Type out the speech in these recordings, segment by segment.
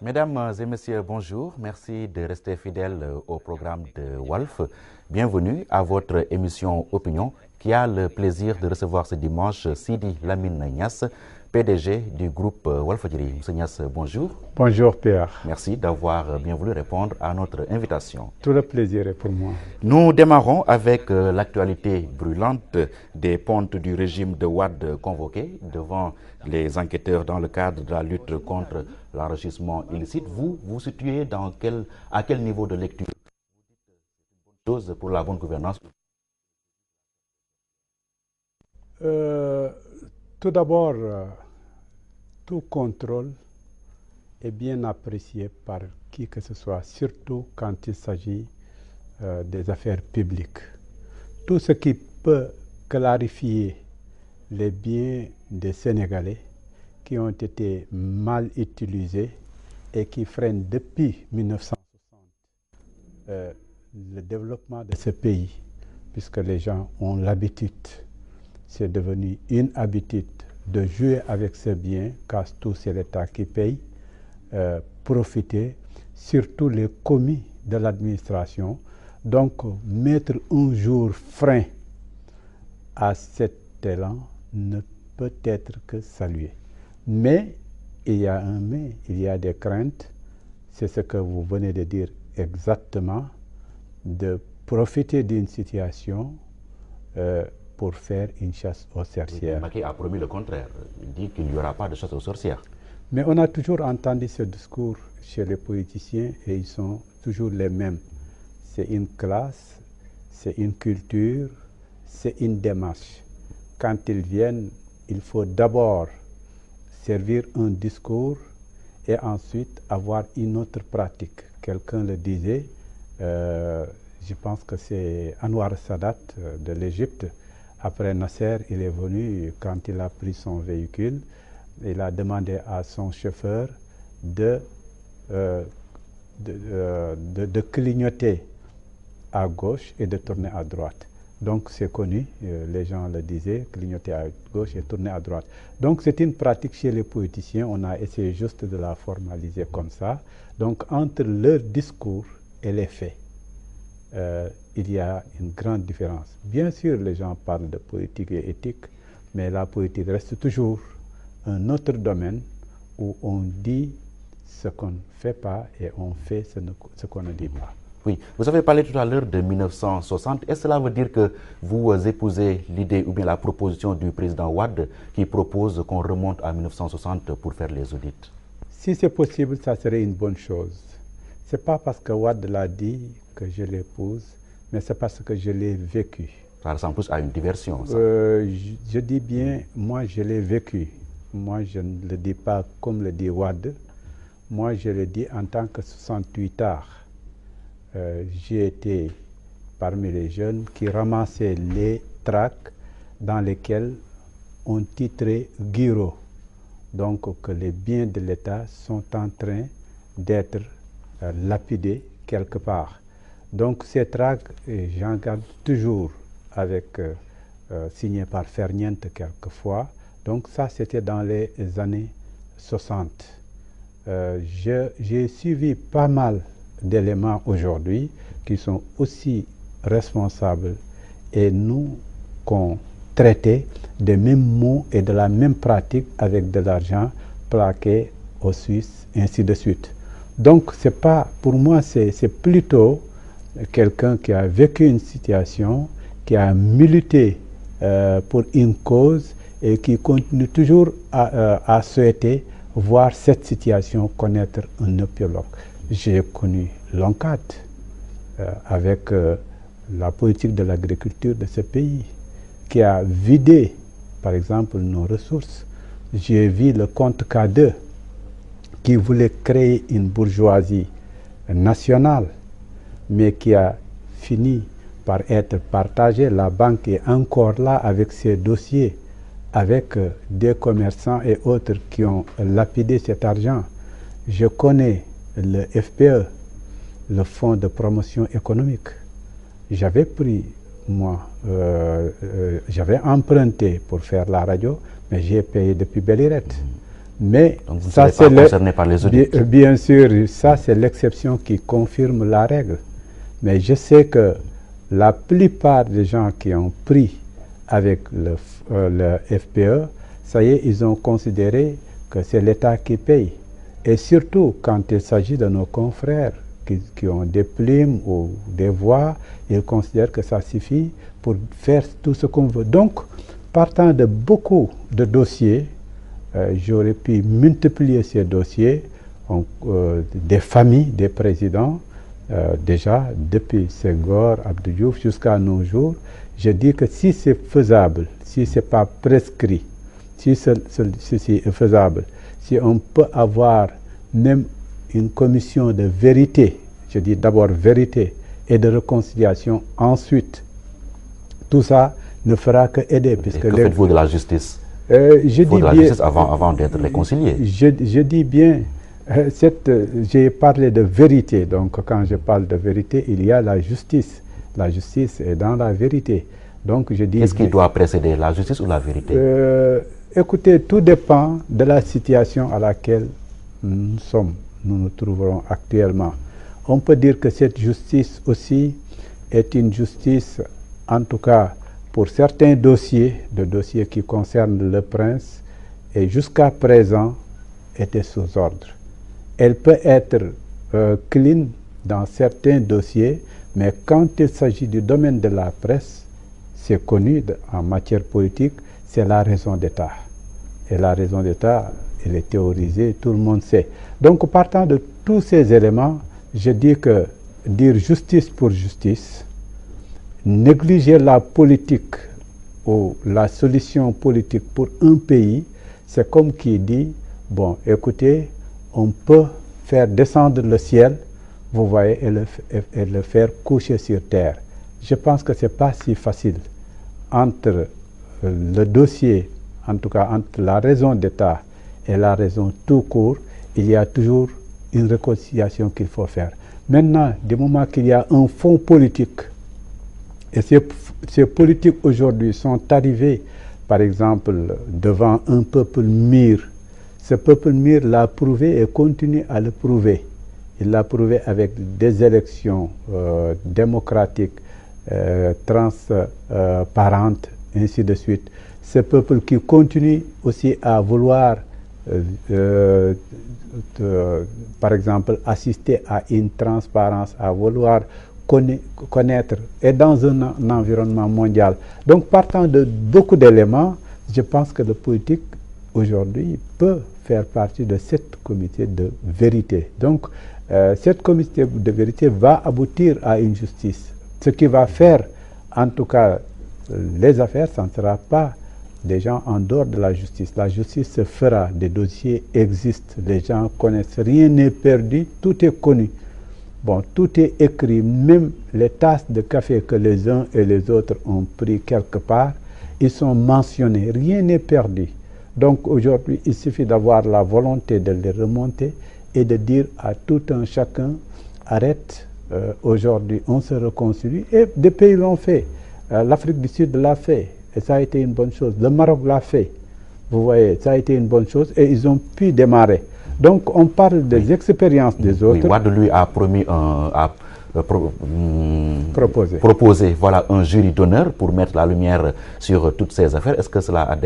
Mesdames et messieurs, bonjour. Merci de rester fidèles au programme de Walf. Bienvenue à votre émission Opinion qui a le plaisir de recevoir ce dimanche Sidi Lamine Niasse, PDG du groupe Walfadjri. Monsieur Niasse, bonjour. Bonjour Pierre. Merci d'avoir bien voulu répondre à notre invitation. Tout le plaisir est pour moi. Nous démarrons avec l'actualité brûlante des pontes du régime de Wade convoqués devant les enquêteurs dans le cadre de la lutte contre l'enrichissement illicite. Vous vous situez à quel niveau de lecture pour la bonne gouvernance? Tout d'abord, tout contrôle est bien apprécié par qui que ce soit, surtout quand il s'agit des affaires publiques. Tout ce qui peut clarifier les biens des Sénégalais qui ont été mal utilisés et qui freinent depuis 1960 le développement de ce pays, puisque les gens ont l'habitude, c'est devenu une habitude de jouer avec ces biens, car tout c'est l'État qui paye, profiter, surtout les commis de l'administration. Donc, mettre un jour frein à cet élan ne peut être que salué. Mais, il y a un mais, il y a des craintes, c'est ce que vous venez de dire exactement, de profiter d'une situation pour faire une chasse aux sorcières. Macky a promis le contraire, il dit qu'il n'y aura pas de chasse aux sorcières. Mais on a toujours entendu ce discours chez les politiciens et ils sont toujours les mêmes. C'est une classe, c'est une culture, c'est une démarche. Quand ils viennent, il faut d'abord servir un discours et ensuite avoir une autre pratique. Quelqu'un le disait, je pense que c'est Anwar Sadat de l'Égypte. Après Nasser, il est venu, quand il a pris son véhicule, il a demandé à son chauffeur de clignoter à gauche et de tourner à droite. Donc c'est connu, les gens le disaient, clignoter à gauche et tourner à droite. Donc c'est une pratique chez les politiciens, on a essayé juste de la formaliser comme ça. Donc entre leur discours et les faits, il y a une grande différence. Bien sûr, les gens parlent de politique et éthique, mais la politique reste toujours un autre domaine où on dit ce qu'on ne fait pas et on fait ce qu'on ne dit pas. Oui, vous avez parlé tout à l'heure de 1960. Est-ce que cela veut dire que vous épousez l'idée ou bien la proposition du président Wade qui propose qu'on remonte à 1960 pour faire les audits? Si c'est possible, ça serait une bonne chose. Ce n'est pas parce que Wade l'a dit que je l'épouse, mais c'est parce que je l'ai vécu. Ça ressemble plus à une diversion, ça. Je dis bien, moi je l'ai vécu. Moi je ne le dis pas comme le dit Wade. Moi je le dis en tant que 68ard. J'ai été parmi les jeunes qui ramassaient les tracts dans lesquels on titrait Guiro. Donc que les biens de l'État sont en train d'être lapidés quelque part. Donc ces tracts, j'en garde toujours avec, signé par Ferniente quelquefois. Donc ça c'était dans les années 60. J'ai suivi pas mal d'éléments aujourd'hui qui sont aussi responsables et nous qu'on traitait des mêmes mots et de la même pratique avec de l'argent plaqué aux Suisses, ainsi de suite. Donc c'est pas, pour moi c'est plutôt quelqu'un qui a vécu une situation, qui a milité pour une cause et qui continue toujours à souhaiter voir cette situation connaître un épilogue. J'ai connu l'ONCAD avec la politique de l'agriculture de ce pays qui a vidé, par exemple, nos ressources. J'ai vu le compte K2 qui voulait créer une bourgeoisie nationale, mais qui a fini par être partagé. La banque est encore là avec ses dossiers, avec des commerçants et autres qui ont lapidé cet argent. Je connais le FPE, le Fonds de promotion économique. J'avais pris, moi, j'avais emprunté pour faire la radio, mais j'ai payé depuis belle lurette. Mais donc vous ne ça, serez pas concerné par les audits. Bien sûr, ça c'est l'exception qui confirme la règle. Mais je sais que la plupart des gens qui ont pris avec le FPE, ça y est, ils ont considéré que c'est l'État qui paye. Et surtout quand il s'agit de nos confrères qui ont des plumes ou des voix, ils considèrent que ça suffit pour faire tout ce qu'on veut. Donc, partant de beaucoup de dossiers, j'aurais pu multiplier ces dossiers, des familles, des présidents, déjà depuis Senghor, Abdou Diouf jusqu'à nos jours. Je dis que si c'est faisable, si ce n'est pas prescrit, si ceci est faisable, si on peut avoir même une commission de vérité, je dis d'abord vérité et de réconciliation, ensuite, tout ça ne fera que aider. Puisque que faites-vous de la justice? Je dis la bien, justice avant d'être réconcilié. Je dis bien, j'ai parlé de vérité, donc quand je parle de vérité, il y a la justice. La justice est dans la vérité. Donc je dis. Qu'est-ce qui doit précéder, la justice ou la vérité? Écoutez, tout dépend de la situation à laquelle nous nous trouverons actuellement. On peut dire que cette justice aussi est une justice, en tout cas pour certains dossiers, de dossiers qui concernent le prince, et jusqu'à présent était sous ordre. Elle peut être clean dans certains dossiers, mais quand il s'agit du domaine de la presse, c'est connu en matière politique, c'est la raison d'État. Et la raison d'État, elle est théorisée, tout le monde sait. Donc partant de tous ces éléments, je dis que dire justice pour justice, négliger la politique ou la solution politique pour un pays, c'est comme qui dit, bon, écoutez, on peut faire descendre le ciel, vous voyez, et le faire coucher sur terre. Je pense que ce n'est pas si facile. Entre le dossier, en tout cas entre la raison d'État et la raison tout court, il y a toujours une réconciliation qu'il faut faire. Maintenant, du moment qu'il y a un fond politique, et ces politiques aujourd'hui sont arrivés, par exemple, devant un peuple mûr. Ce peuple mûr l'a prouvé et continue à le prouver. Il l'a prouvé avec des élections démocratiques, transparentes, ainsi de suite. Ce peuple qui continue aussi à vouloir, par exemple, assister à une transparence, à vouloir connaître, et dans un environnement mondial. Donc, partant de beaucoup d'éléments, je pense que le politique, aujourd'hui, peut faire partie de cette comité de vérité. Donc, cette comité de vérité va aboutir à une justice. Ce qui va faire, en tout cas, les affaires, ça ne sera pas des gens en dehors de la justice. La justice se fera, des dossiers existent, les gens connaissent, rien n'est perdu, tout est connu. Bon, tout est écrit, même les tasses de café que les uns et les autres ont pris quelque part, ils sont mentionnés, rien n'est perdu. Donc aujourd'hui, il suffit d'avoir la volonté de les remonter et de dire à tout un chacun, arrête, aujourd'hui on se réconcilie, et des pays l'ont fait. L'Afrique du Sud l'a fait, et ça a été une bonne chose. Le Maroc l'a fait, vous voyez, ça a été une bonne chose, et ils ont pu démarrer. Donc on parle des expériences des autres. Oui, Wade lui a promis proposer voilà, un jury d'honneur pour mettre la lumière sur toutes ces affaires. Est-ce que cela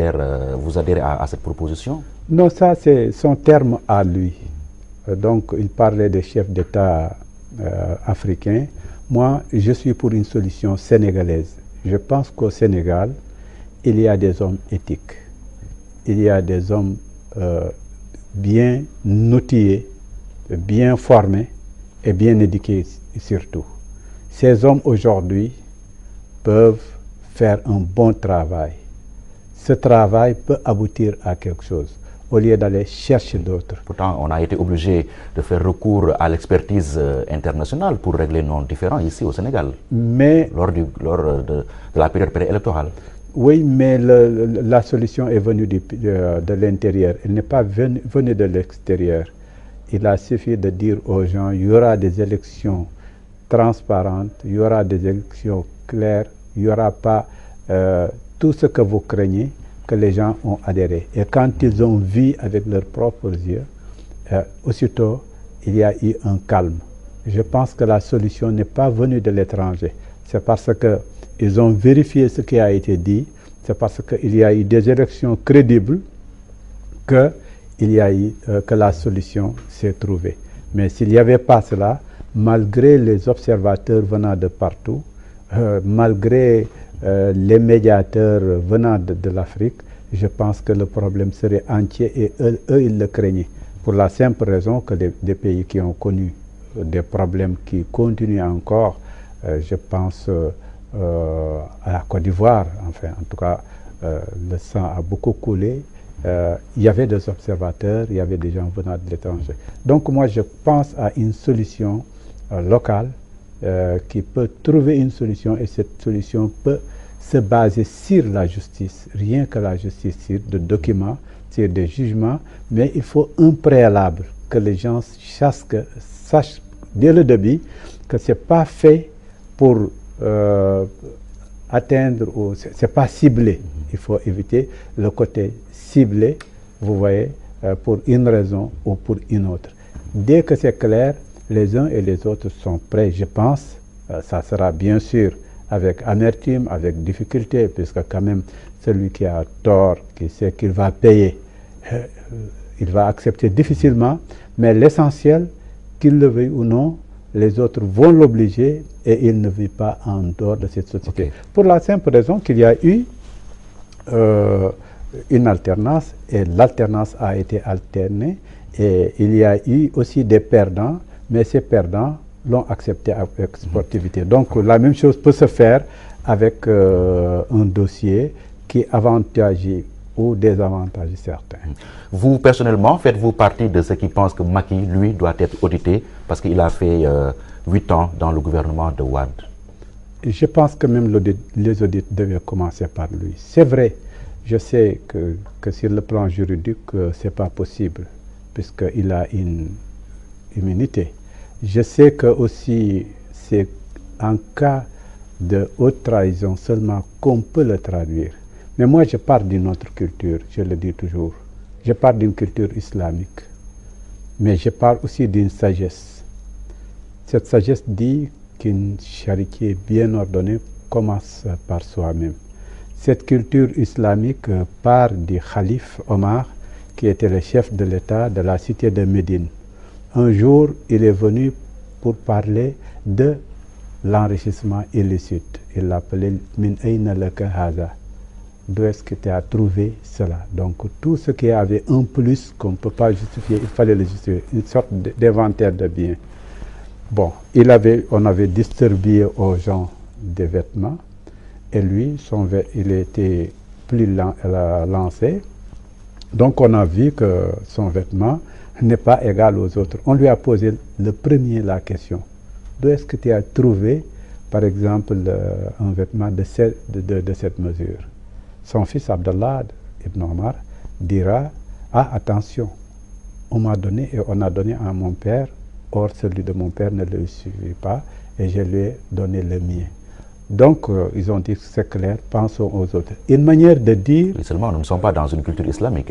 vous adhérez à cette proposition? Non, ça c'est son terme à lui. Donc il parlait des chefs d'État africains. Moi, je suis pour une solution sénégalaise. Je pense qu'au Sénégal, il y a des hommes éthiques. Il y a des hommes bien outillés, bien formés et bien éduqués surtout. Ces hommes aujourd'hui peuvent faire un bon travail. Ce travail peut aboutir à quelque chose au lieu d'aller chercher d'autres. Pourtant, on a été obligé de faire recours à l'expertise internationale pour régler nos différends ici au Sénégal, mais lors de la période préélectorale. Oui, mais la solution est venue de l'intérieur. Elle n'est pas venue de l'extérieur. Il a suffi de dire aux gens, il y aura des élections transparentes, il y aura des élections claires, il n'y aura pas tout ce que vous craignez, que les gens ont adhéré. Et quand ils ont vu avec leurs propres yeux, aussitôt, il y a eu un calme. Je pense que la solution n'est pas venue de l'étranger. C'est parce qu'ils ont vérifié ce qui a été dit, c'est parce qu'il y a eu des élections crédibles que la solution s'est trouvée. Mais s'il n'y avait pas cela, malgré les observateurs venant de partout, malgré les médiateurs venant de l'Afrique, je pense que le problème serait entier et eux, ils le craignaient. Pour la simple raison que des pays qui ont connu des problèmes qui continuent encore, je pense à la Côte d'Ivoire, enfin, en tout cas, le sang a beaucoup coulé. Il y avait des observateurs, il y avait des gens venant de l'étranger. Donc moi, je pense à une solution locale qui peut trouver une solution, et cette solution peut se baser sur la justice, rien que la justice, sur des documents, sur des jugements, mais il faut un préalable, que les gens sachent dès le début que ce n'est pas fait pour atteindre, ou c'est pas ciblé. Il faut éviter le côté ciblé, vous voyez, pour une raison ou pour une autre. Dès que c'est clair, les uns et les autres sont prêts, je pense. Ça sera bien sûr avec amertume, avec difficulté, puisque quand même celui qui a tort, qui sait qu'il va payer, il va accepter difficilement, mais l'essentiel, qu'il le veuille ou non, les autres vont l'obliger et il ne vit pas en dehors de cette société. Okay. Pour la simple raison qu'il y a eu une alternance, et l'alternance a été alternée, et il y a eu aussi des perdants, mais ces perdants l'ont accepté avec sportivité. Donc la même chose peut se faire avec un dossier qui avantage ou désavantage certains. Vous, personnellement, faites-vous partie de ceux qui pensent que Macky, lui, doit être audité parce qu'il a fait 8 ans dans le gouvernement de Wade? Je pense que même les audits devaient commencer par lui. C'est vrai, je sais que sur le plan juridique, ce n'est pas possible, puisqu'il a une immunité. Je sais que aussi, c'est en cas de haute trahison seulement qu'on peut le traduire. Mais moi, je parle d'une autre culture, je le dis toujours. Je parle d'une culture islamique. Mais je parle aussi d'une sagesse. Cette sagesse dit qu'une charité bien ordonnée commence par soi-même. Cette culture islamique part du calife Omar, qui était le chef de l'État de la cité de Médine. Un jour, il est venu pour parler de l'enrichissement illicite. Il l'appelait « Min ayna laka haza ». D'où est-ce que tu as trouvé cela? Donc tout ce qui avait un plus qu'on ne peut pas justifier, il fallait le justifier, une sorte d'inventaire de biens. Bon, on avait distribué aux gens des vêtements, et lui, il était plus lancé. Donc on a vu que son vêtement n'est pas égal aux autres. On lui a posé le premier la question. D'où est-ce que tu as trouvé, par exemple, un vêtement de cette mesure? Son fils Abdallah ibn Omar dira « Ah, attention, on m'a donné et on a donné à mon père, or celui de mon père ne le suffit pas et je lui ai donné le mien. » Donc, ils ont dit que c'est clair, pensons aux autres. Une manière de dire... Mais seulement, nous ne sommes pas dans une culture islamique.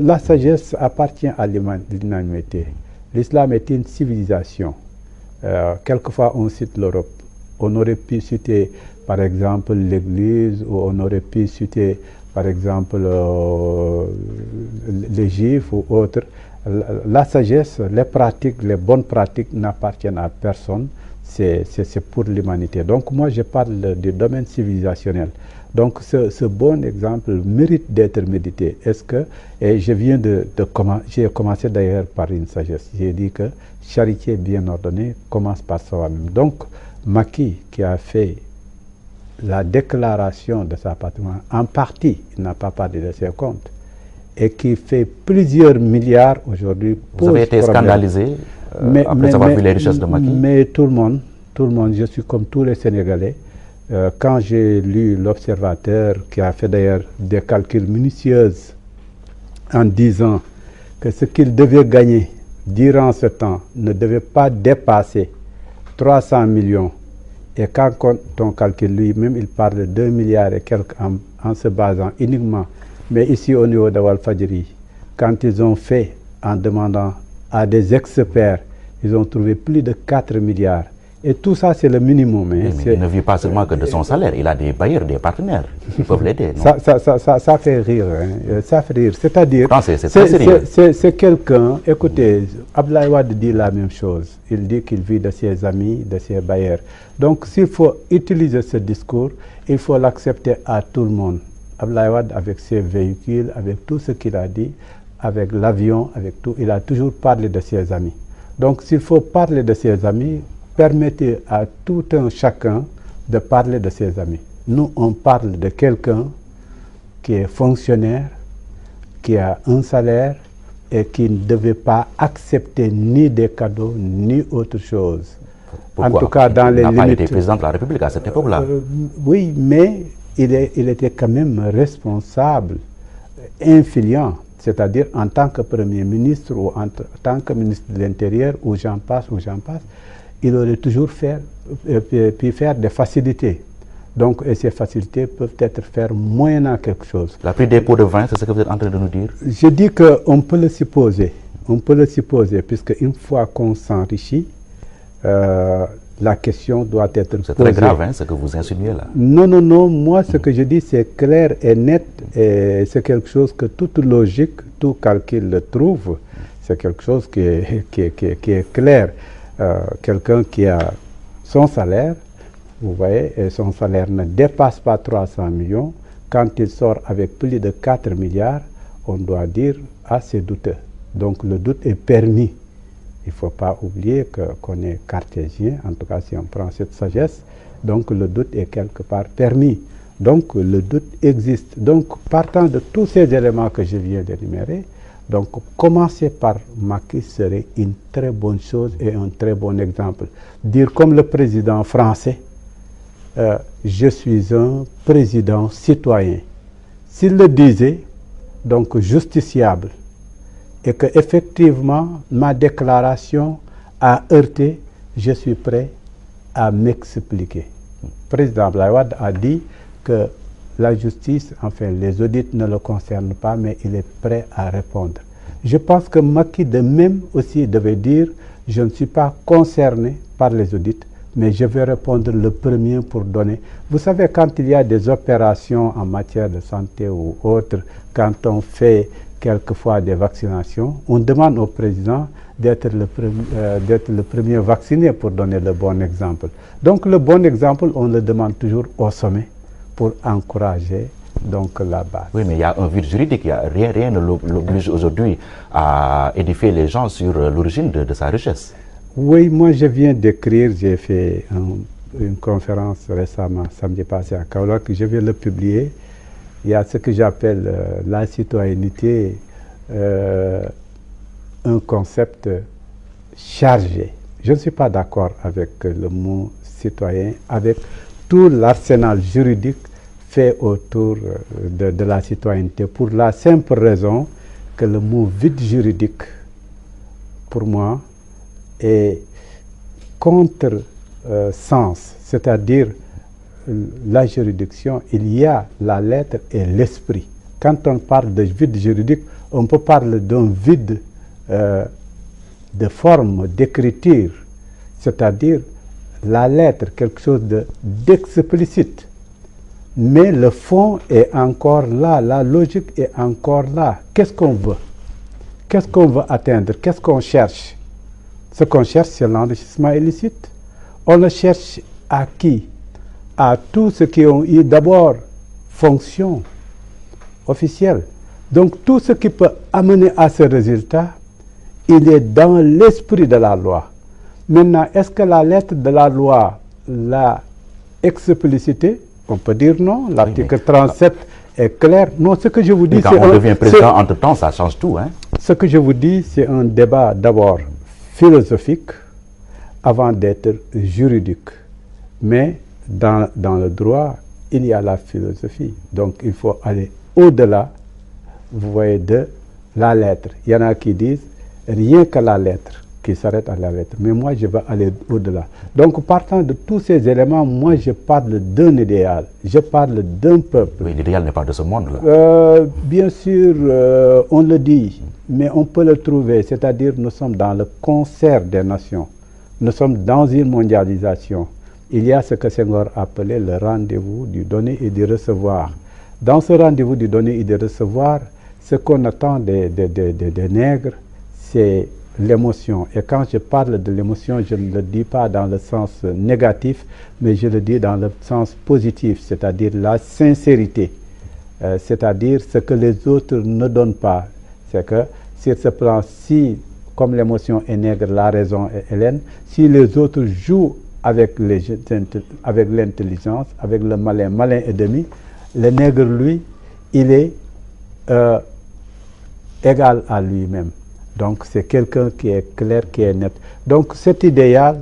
La sagesse appartient à l'humanité. L'islam est une civilisation. Quelquefois, on cite l'Europe. On aurait pu citer, par exemple, l'Église, ou on aurait pu citer, par exemple, les Juifs ou autres. La sagesse, les pratiques, les bonnes pratiques n'appartiennent à personne. C'est pour l'humanité. Donc moi, je parle du domaine civilisationnel. Donc ce bon exemple mérite d'être médité. Et j'ai commencé d'ailleurs par une sagesse. J'ai dit que charité bien ordonnée commence par soi-même. Donc Macky, qui a fait la déclaration de sa patrimoine, en partie, il n'a pas parlé de ses comptes, et qui fait plusieurs milliards aujourd'hui. Vous avez été scandalisé après avoir vu les richesses de Macky? Mais tout le monde, je suis comme tous les Sénégalais. Quand j'ai lu l'Observateur, qui a fait d'ailleurs des calculs minutieux en disant que ce qu'il devait gagner durant ce temps ne devait pas dépasser 300 millions. Et quand on calcule lui-même, il parle de 2 milliards et quelques en se basant uniquement, mais ici au niveau de Walfadjri, quand ils ont fait en demandant à des experts, ils ont trouvé plus de 4 milliards. Et tout ça, c'est le minimum. Mais il ne vit pas seulement que de son salaire, il a des bailleurs, des partenaires qui peuvent l'aider. Ça fait rire. Hein. Ça fait rire. C'est-à-dire, c'est quelqu'un, écoutez, Abdoulaye Wade dit la même chose. Il dit qu'il vit de ses amis, de ses bailleurs. Donc, s'il faut utiliser ce discours, il faut l'accepter à tout le monde. Abdoulaye Wade, avec ses véhicules, avec tout ce qu'il a dit, avec l'avion, avec tout, il a toujours parlé de ses amis. Donc, s'il faut parler de ses amis, permettez à tout un chacun de parler de ses amis. Nous, on parle de quelqu'un qui est fonctionnaire, qui a un salaire et qui ne devait pas accepter ni des cadeaux, ni autre chose. Pourquoi? En tout cas, dans les limites... Il n'a pas été président de la République à cette époque-là. Oui, mais il était quand même responsable, influent, c'est-à-dire en tant que Premier ministre ou en tant que ministre de l'Intérieur, ou j'en passe, il aurait toujours pu faire des facilités. Donc, et ces facilités peuvent être faites moyennant quelque chose. La prise des pots de vin, c'est ce que vous êtes en train de nous dire? Je dis qu'on peut le supposer. On peut le supposer, puisque une fois qu'on s'enrichit, la question doit être posée. C'est très grave, hein, ce que vous insinuez là. Non. Moi, ce que je dis, c'est clair et net. Et c'est quelque chose que toute logique, tout calcul le trouve. C'est quelque chose qui est clair. Quelqu'un qui a son salaire, vous voyez, et son salaire ne dépasse pas 300 millions, quand il sort avec plus de 4 milliards, on doit dire, ah, c'est douteux. Donc le doute est permis. Il ne faut pas oublier qu'on est cartésien, en tout cas si on prend cette sagesse, donc le doute est quelque part permis. Donc le doute existe. Donc partant de tous ces éléments que je viens d'énumérer, donc, commencer par Macky serait une très bonne chose et un très bon exemple. Dire comme le président français, je suis un président citoyen. S'il le disait, donc justiciable, et que effectivement ma déclaration a heurté, je suis prêt à m'expliquer. Le président Abdoulaye Wade a dit que la justice, enfin les audits ne le concernent pas, mais il est prêt à répondre. Je pense que Macky de même aussi devait dire, je ne suis pas concerné par les audits, mais je vais répondre le premier pour donner. Vous savez, quand il y a des opérations en matière de santé ou autres, quand on fait quelquefois des vaccinations, on demande au président d'être le premier vacciné pour donner le bon exemple. Donc le bon exemple, on le demande toujours au sommet, pour encourager donc la base. Oui, mais il y a un vide juridique, rien ne l'oblige aujourd'hui à édifier les gens sur l'origine de sa richesse. Oui, moi je viens d'écrire, j'ai fait une conférence récemment, samedi passé à Kaolack, je vais le publier. Il y a ce que j'appelle la citoyenneté, un concept chargé. Je ne suis pas d'accord avec le mot citoyen, avec tout l'arsenal juridique fait autour de la citoyenneté, pour la simple raison que le mot vide juridique, pour moi, est contre-sens, c'est-à-dire la juridiction, il y a la lettre et l'esprit. Quand on parle de vide juridique, on peut parler d'un vide de forme, d'écriture, c'est-à-dire la lettre, quelque chose d'explicite. Mais le fond est encore là, la logique est encore là. Qu'est-ce qu'on veut? Qu'est-ce qu'on veut atteindre? Qu'est-ce qu'on cherche? Ce qu'on cherche, c'est l'enrichissement illicite. On le cherche à qui? À tous ceux qui ont eu d'abord fonction officielle. Donc tout ce qui peut amener à ce résultat, il est dans l'esprit de la loi. Maintenant, est-ce que la lettre de la loi l'a explicité? On peut dire non. L'article 37 est clair. Non, ce que je vous dis, c'est... Quand on devient président, entre-temps, ça change tout, hein? Ce que je vous dis, c'est un débat d'abord philosophique avant d'être juridique. Mais dans le droit, il y a la philosophie. Donc, il faut aller au-delà, vous voyez, de la lettre. Il y en a qui disent, rien que la lettre. qui s'arrête à la lettre. Mais moi, je vais aller au-delà. Donc, partant de tous ces éléments, moi, je parle d'un idéal. Je parle d'un peuple. Oui, l'idéal n'est pas de ce monde-là. Bien sûr, on le dit, mais on peut le trouver. C'est-à-dire, nous sommes dans le concert des nations. Nous sommes dans une mondialisation. Il y a ce que Senghor appelait le rendez-vous du donner et du recevoir. Dans ce rendez-vous du donner et du recevoir, ce qu'on attend des nègres, c'est l'émotion. Et quand je parle de l'émotion, je ne le dis pas dans le sens négatif, mais je le dis dans le sens positif, c'est-à-dire la sincérité, c'est-à-dire ce que les autres ne donnent pas. C'est que sur ce plan, si, comme l'émotion est nègre, la raison est hellène, si les autres jouent avec l'intelligence, avec le malin, malin et demi, le nègre, lui, il est égal à lui-même. Donc c'est quelqu'un qui est clair, qui est net. Donc cet idéal,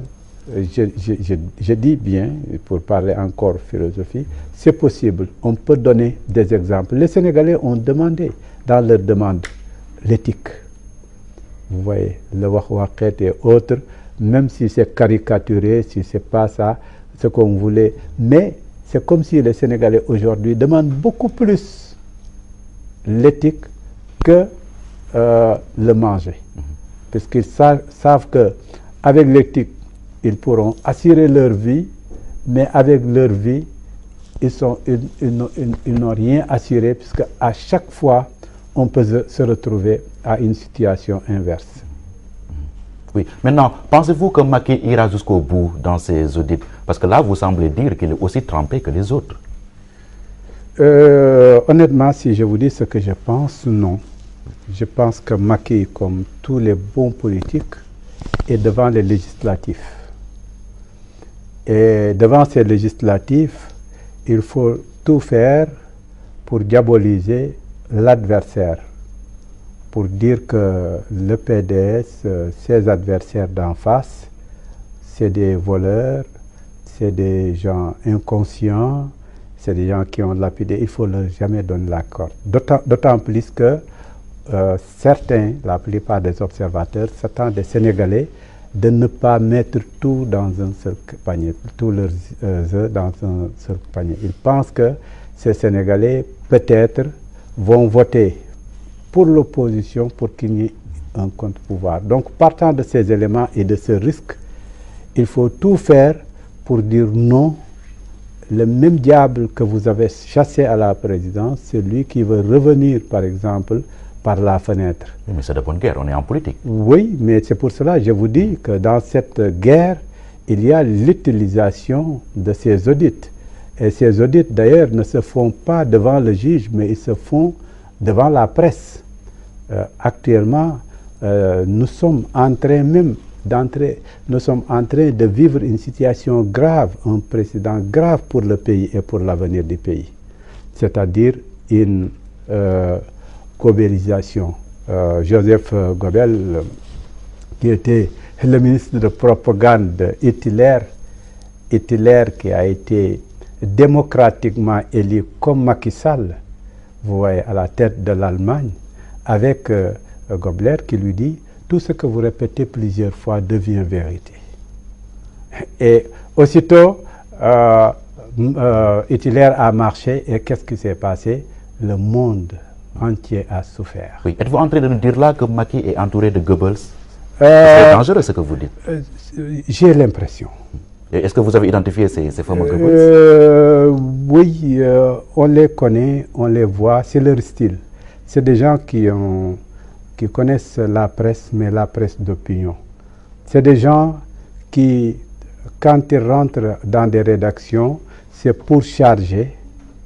je dis bien, pour parler encore philosophie, c'est possible. On peut donner des exemples. Les Sénégalais ont demandé, dans leur demande, l'éthique. Vous voyez, le wahwaket et autres, même si c'est caricaturé, si c'est pas ça, ce qu'on voulait. Mais c'est comme si les Sénégalais aujourd'hui demandent beaucoup plus l'éthique que le manger. Parce qu'ils savent qu'avec l'éthique, ils pourront assurer leur vie, mais avec leur vie, ils n'ont rien assuré, puisque à chaque fois, on peut se retrouver à une situation inverse. Oui. Maintenant, pensez-vous que Macky ira jusqu'au bout dans ses audits? Parce que là, vous semblez dire qu'il est aussi trempé que les autres. Honnêtement, si je vous dis ce que je pense, non. Je pense que Macky, comme tous les bons politiques, est devant les législatifs. Et devant ces législatifs, il faut tout faire pour diaboliser l'adversaire, pour dire que le PDS, ses adversaires d'en face, c'est des voleurs, c'est des gens inconscients, c'est des gens qui ont lapidé. Il faut leur jamais donner la corde. D'autant plus que certains, la plupart des observateurs, s'attendent des Sénégalais de ne pas mettre tout dans un seul panier, tous leurs œufs dans un seul panier. Ils pensent que ces Sénégalais, peut-être, vont voter pour l'opposition pour qu'il y ait un contre-pouvoir. Donc, partant de ces éléments et de ce risque, il faut tout faire pour dire non. Le même diable que vous avez chassé à la présidence, c'est lui qui veut revenir, par exemple, par la fenêtre. Oui, mais c'est de bonne guerre, on est en politique. Oui, mais c'est pour cela que je vous dis que dans cette guerre, il y a l'utilisation de ces audits. Et ces audits, d'ailleurs, ne se font pas devant le juge, mais ils se font devant la presse. Actuellement, nous sommes en train de vivre une situation grave, un précédent grave pour le pays et pour l'avenir du pays. C'est-à-dire une gobélisation. Joseph Gobel, qui était le ministre de propagande de Hitler, qui a été démocratiquement élu comme Macky Sall, vous voyez, à la tête de l'Allemagne, avec Gobler qui lui dit « Tout ce que vous répétez plusieurs fois devient vérité ». Et aussitôt, Hitler a marché et qu'est-ce qui s'est passé? Le monde entier a souffert. Oui. Êtes-vous en train de nous dire là que Macky est entouré de Goebbels? C'est dangereux ce que vous dites. J'ai l'impression. Est-ce que vous avez identifié ces fameux Goebbels? Oui, on les connaît, on les voit, c'est leur style. C'est des gens qui connaissent la presse, mais la presse d'opinion. C'est des gens qui, quand ils rentrent dans des rédactions, c'est pour charger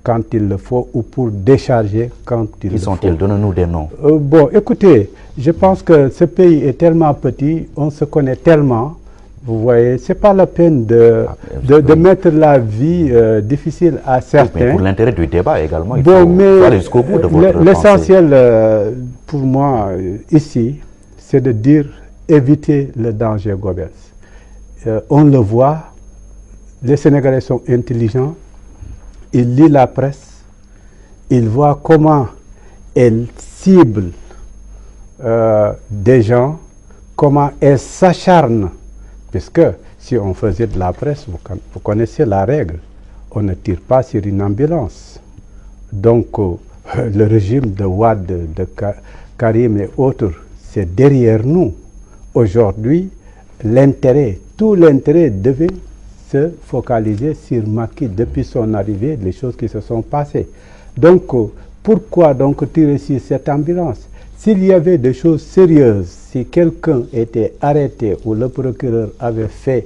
quand il le faut ou pour décharger quand il le faut. Qui sont-ils? Donnez-nous des noms. Bon, écoutez, je pense que ce pays est tellement petit, on se connaît tellement. Vous voyez, ce n'est pas la peine de mettre la vie difficile à certains. Mais pour l'intérêt du débat également, il faut aller jusqu'au bout de votre pensée. L'essentiel pour moi ici, c'est de dire éviter le danger Goebbels. On le voit, les Sénégalais sont intelligents, ils lisent la presse, ils voient comment elle cible des gens, comment elle s'acharne, puisque si on faisait de la presse, vous connaissez la règle, on ne tire pas sur une ambulance. Donc le régime de Wade, de Karim et autres, c'est derrière nous. Aujourd'hui, tout l'intérêt devait se focaliser sur Macky depuis son arrivée, les choses qui se sont passées. Donc, pourquoi donc tirer sur cette ambulance? S'il y avait des choses sérieuses, si quelqu'un était arrêté ou le procureur avait fait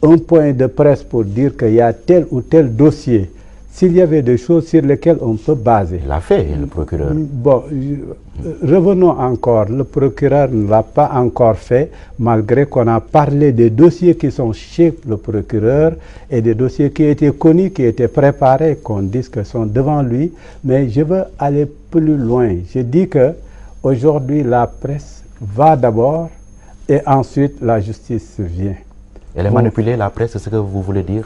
un point de presse pour dire qu'il y a tel ou tel dossier, s'il y avait des choses sur lesquelles on peut baser. Il l'a fait, le procureur. Bon, revenons encore. Le procureur ne l'a pas encore fait, malgré qu'on a parlé des dossiers qui sont chez le procureur et des dossiers qui étaient connus, qui étaient préparés, qu'on dise que sont devant lui. Mais je veux aller plus loin. Je dis que aujourd'hui, la presse va d'abord et ensuite la justice vient. Elle est manipulée, la presse, c'est ce que vous voulez dire?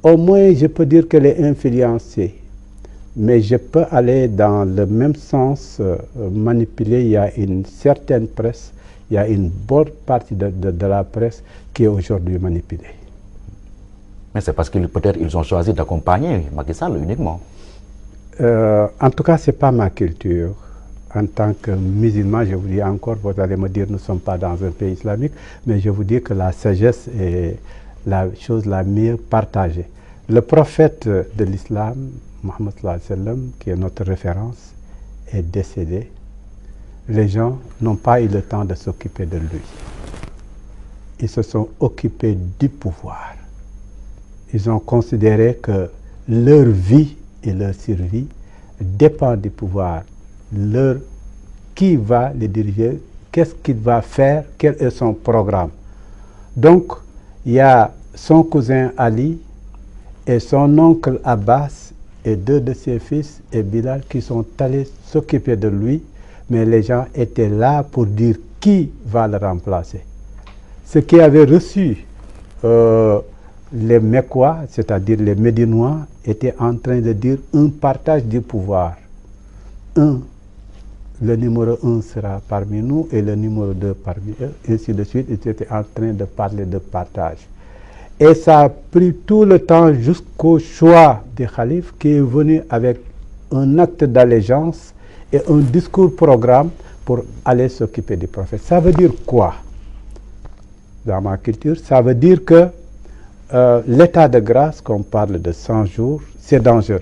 Au moins, je peux dire qu'elle est influencée. Mais je peux aller dans le même sens, manipuler. Il y a une certaine presse, il y a une bonne partie de la presse qui est aujourd'hui manipulée. Mais c'est parce qu'ils peut-être ils ont choisi d'accompagner Macky Sall uniquement. En tout cas, ce n'est pas ma culture. En tant que musulman, je vous dis encore, vous allez me dire, nous ne sommes pas dans un pays islamique, mais je vous dis que la sagesse est la chose la mieux partagée. Le prophète de l'islam, Mohammed sallallahu alayhi wa sallam, qui est notre référence, est décédé. Les gens n'ont pas eu le temps de s'occuper de lui. Ils se sont occupés du pouvoir. Ils ont considéré que leur vie et leur survie dépendent du pouvoir. Qui va les diriger, qu'est-ce qu'il va faire, quel est son programme. Donc, il y a son cousin Ali et son oncle Abbas et deux de ses fils et Bilal qui sont allés s'occuper de lui, mais les gens étaient là pour dire qui va le remplacer. Ceux qui avaient reçu les Mecquois, c'est-à-dire les Médinois, étaient en train de dire un partage du pouvoir. Le numéro 1 sera parmi nous et le numéro 2 parmi eux, et ainsi de suite. Ils étaient en train de parler de partage. Et ça a pris tout le temps jusqu'au choix des khalifes qui est venu avec un acte d'allégeance et un discours-programme pour aller s'occuper du prophète. Ça veut dire quoi? Dans ma culture, ça veut dire que l'état de grâce, qu'on parle de 100 jours, c'est dangereux.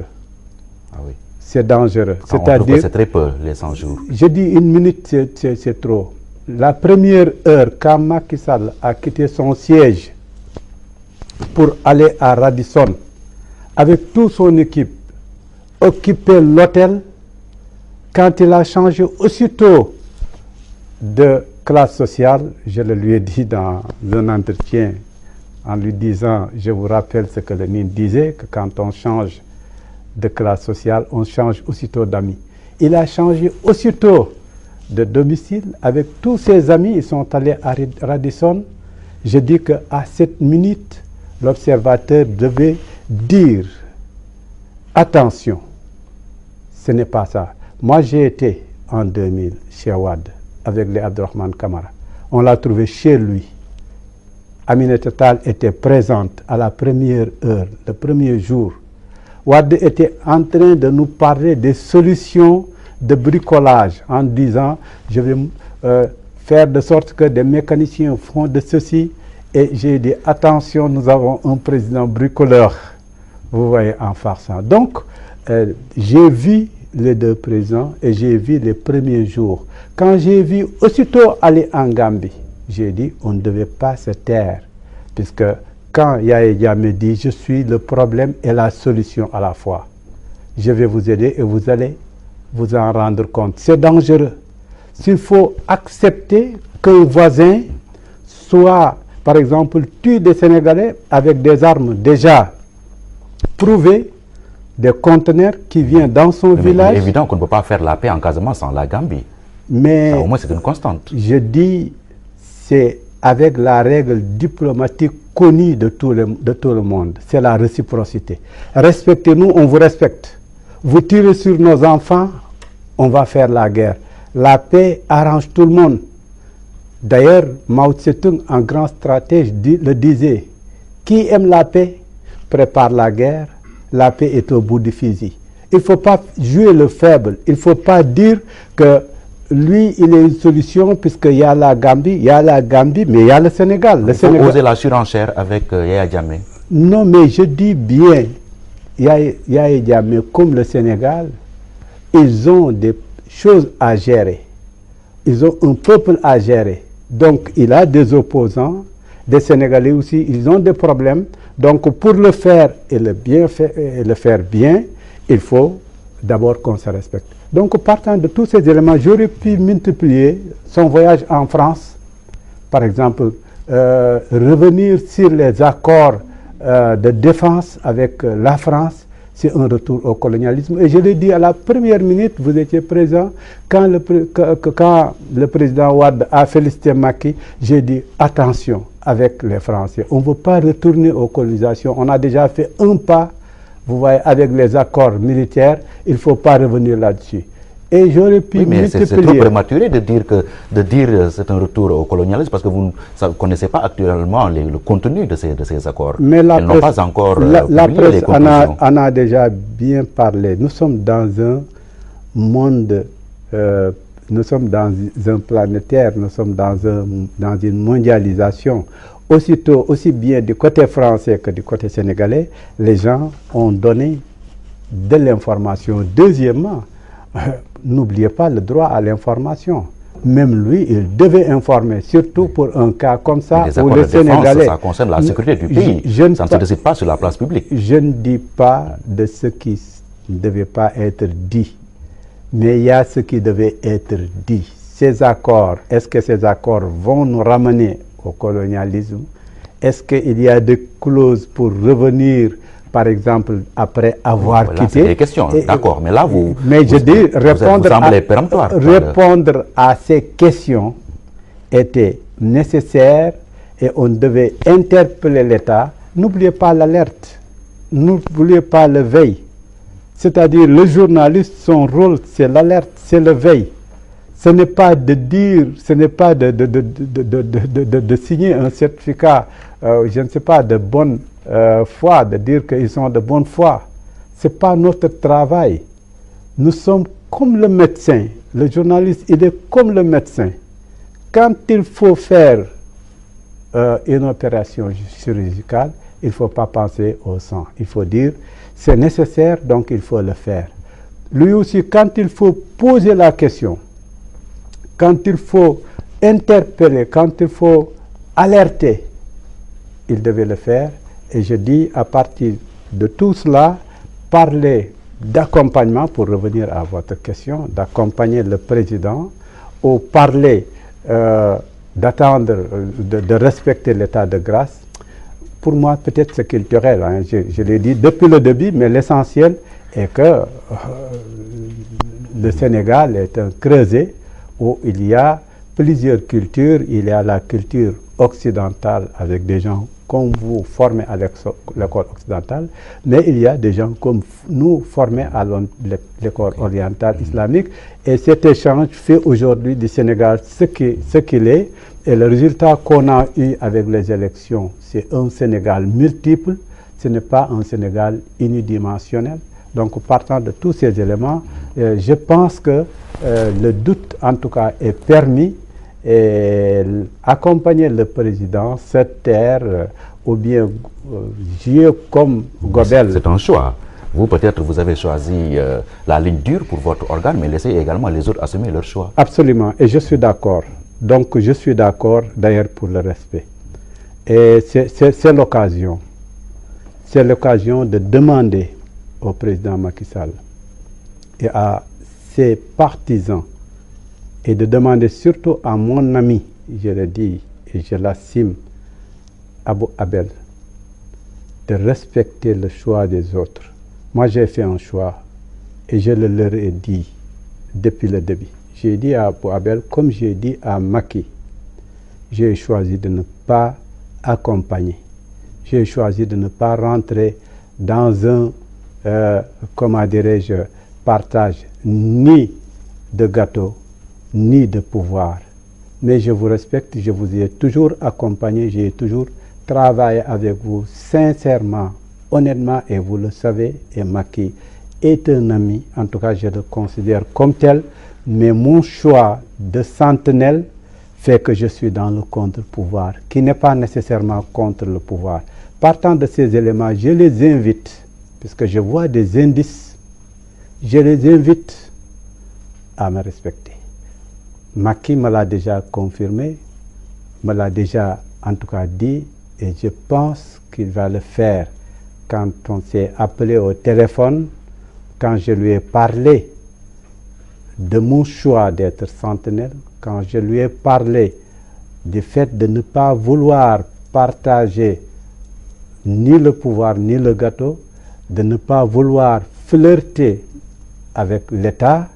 Ah oui. C'est dangereux. C'est-à-dire, c'est très peu, les 100 jours. Je dis une minute, c'est trop. La première heure, quand Macky Sall a quitté son siège pour aller à Radisson, avec toute son équipe, occuper l'hôtel, quand il a changé aussitôt de classe sociale, je le lui ai dit dans un entretien, en lui disant, je vous rappelle ce que Lénine disait, que quand on change de classe sociale, on change aussitôt d'amis. Il a changé aussitôt de domicile avec tous ses amis. Ils sont allés à Radisson. Je dis qu'à cette minute, l'observateur devait dire attention, ce n'est pas ça. Moi, j'ai été en 2000 chez Wade avec les Abdourahmane Kamara. On l'a trouvé chez lui. Aminata Tall était présente à la première heure, le premier jour. Wade était en train de nous parler des solutions de bricolage en disant je vais faire de sorte que des mécaniciens font de ceci, et j'ai dit attention, nous avons un président bricoleur, vous voyez, en farsant. Donc j'ai vu les deux présidents et j'ai vu les premiers jours. Quand j'ai vu aussitôt aller en Gambie, j'ai dit on ne devait pas se taire, puisque quand Yahya Jammeh dit je suis le problème et la solution à la fois, je vais vous aider et vous allez vous en rendre compte. C'est dangereux. S'il faut accepter qu'un voisin soit, par exemple, tue des Sénégalais avec des armes déjà prouvées, des conteneurs qui viennent dans son village. Il est évident qu'on ne peut pas faire la paix en Casamance sans la Gambie. Mais ça, au moins c'est une constante. Je dis, c'est avec la règle diplomatique connue de tout le monde, c'est la réciprocité. Respectez-nous, on vous respecte. Vous tirez sur nos enfants, on va faire la guerre. La paix arrange tout le monde. D'ailleurs, Mao Tse-tung, un grand stratège, le disait, qui aime la paix prépare la guerre, la paix est au bout du fusil. Il ne faut pas jouer le faible, il ne faut pas dire que lui, il est une solution puisqu'il y a la Gambie, mais il y a le Sénégal. Il faut oser la surenchère avec Yaya Jammeh. Non, mais je dis bien, Yaya Jammeh comme le Sénégal, ils ont des choses à gérer. Ils ont un peuple à gérer. Donc, il a des opposants, des Sénégalais aussi, ils ont des problèmes. Donc, pour le faire et le faire bien, il faut d'abord qu'on se respecte. Donc, partant de tous ces éléments, j'aurais pu multiplier son voyage en France, par exemple, revenir sur les accords de défense avec la France, c'est un retour au colonialisme. Et je l'ai dit à la première minute, vous étiez présent, quand le président Wade a félicité Macky, j'ai dit attention avec les Français. On ne veut pas retourner aux colonisations. On a déjà fait un pas, vous voyez, avec les accords militaires, il ne faut pas revenir là-dessus. Et j'aurais pu mais c'est trop prématuré de dire que c'est un retour au colonialisme parce que vous ne connaissez pas actuellement le contenu de ces accords. Mais la presse, n'ont pas encore la presse en a déjà bien parlé. Nous sommes dans un monde, nous sommes dans un planétaire, nous sommes dans une mondialisation. Aussitôt, aussi bien du côté français que du côté sénégalais, les gens ont donné de l'information. Deuxièmement, n'oubliez pas le droit à l'information. Même lui, il devait informer, surtout pour un cas comme ça où le Sénégalais... Ça concerne la sécurité du pays, ça ne se décide pas sur la place publique. Je ne dis pas de ce qui ne devait pas être dit, mais il y a ce qui devait être dit. Ces accords, est-ce que ces accords vont nous ramener au colonialisme? Est-ce qu'il y a des clauses pour revenir, par exemple, après avoir quitté? C'est des questions, d'accord, mais là, répondre à ces questions était nécessaire et on devait interpeller l'État. N'oubliez pas l'alerte, n'oubliez pas le veille. C'est-à-dire, le journaliste, son rôle, c'est l'alerte, c'est le veille. Ce n'est pas de dire, ce n'est pas de signer un certificat, je ne sais pas, de bonne foi, de dire qu'ils sont de bonne foi. Ce n'est pas notre travail. Nous sommes comme le médecin. Le journaliste, il est comme le médecin. Quand il faut faire une opération chirurgicale, il ne faut pas penser au sang. Il faut dire, c'est nécessaire, donc il faut le faire. Lui aussi, quand il faut poser la question, quand il faut interpeller, quand il faut alerter, il devait le faire. Et je dis, à partir de tout cela, parler d'accompagnement, pour revenir à votre question, d'accompagner le président, ou parler d'attendre, de respecter l'état de grâce, pour moi, peut-être c'est culturel. Hein. Je l'ai dit depuis le début, mais l'essentiel est que le Sénégal est un creuset où il y a plusieurs cultures. Il y a la culture occidentale avec des gens comme vous formés à l'école occidentale, mais il y a des gens comme nous formés à l'école orientale islamique. Et cet échange fait aujourd'hui du Sénégal ce qu'il est. Et le résultat qu'on a eu avec les élections, c'est un Sénégal multiple, ce n'est pas un Sénégal unidimensionnel. Donc, partant de tous ces éléments, je pense que le doute, en tout cas, est permis. Et accompagner le président, se taire, ou bien jouer comme Godel. C'est un choix. Vous, peut-être, vous avez choisi la ligne dure pour votre organe, mais laissez également les autres assumer leur choix. Absolument, et je suis d'accord. Donc, je suis d'accord, d'ailleurs, pour le respect. Et c'est l'occasion. C'est l'occasion de demander au président Macky Sall et à ses partisans, et de demander surtout à mon ami, je le dis et je l'assume, Abou Abel, de respecter le choix des autres. Moi, j'ai fait un choix et je le leur ai dit depuis le début. J'ai dit à Abou Abel, comme j'ai dit à Macky, j'ai choisi de ne pas accompagner. J'ai choisi de ne pas rentrer dans un, comment dirais-je, partage ni de gâteau, ni de pouvoir. Mais je vous respecte, je vous ai toujours accompagné, j'ai toujours travaillé avec vous sincèrement, honnêtement, et vous le savez, et Macky est un ami, en tout cas je le considère comme tel, mais mon choix de sentinelle fait que je suis dans le contre-pouvoir, qui n'est pas nécessairement contre le pouvoir. Partant de ces éléments, je les invite, puisque je vois des indices, je les invite à me respecter. Macky me l'a déjà confirmé, me l'a déjà en tout cas dit, et je pense qu'il va le faire quand on s'est appelé au téléphone, quand je lui ai parlé de mon choix d'être sentinelle, quand je lui ai parlé du fait de ne pas vouloir partager ni le pouvoir ni le gâteau, de ne pas vouloir flirter avec l'État,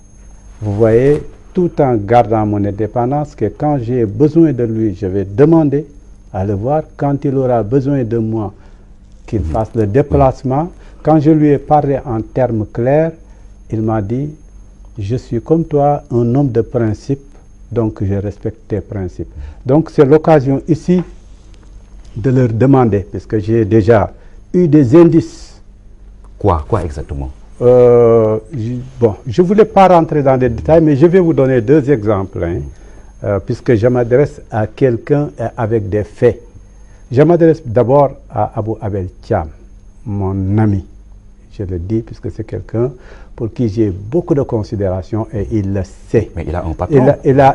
vous voyez, tout en gardant mon indépendance, que quand j'ai besoin de lui, je vais demander à le voir. Quand il aura besoin de moi, qu'il fasse le déplacement. Quand je lui ai parlé en termes clairs, il m'a dit, je suis comme toi, un homme de principe, donc je respecte tes principes. Donc c'est l'occasion ici de leur demander, puisque j'ai déjà eu des indices. Quoi exactement? Bon, je ne voulais pas rentrer dans des détails, mais je vais vous donner deux exemples, puisque je m'adresse à quelqu'un avec des faits. Je m'adresse d'abord à Abou Abel Thiam, mon ami. Je le dis puisque c'est quelqu'un pour qui j'ai beaucoup de considération et il le sait. Mais il a un patron,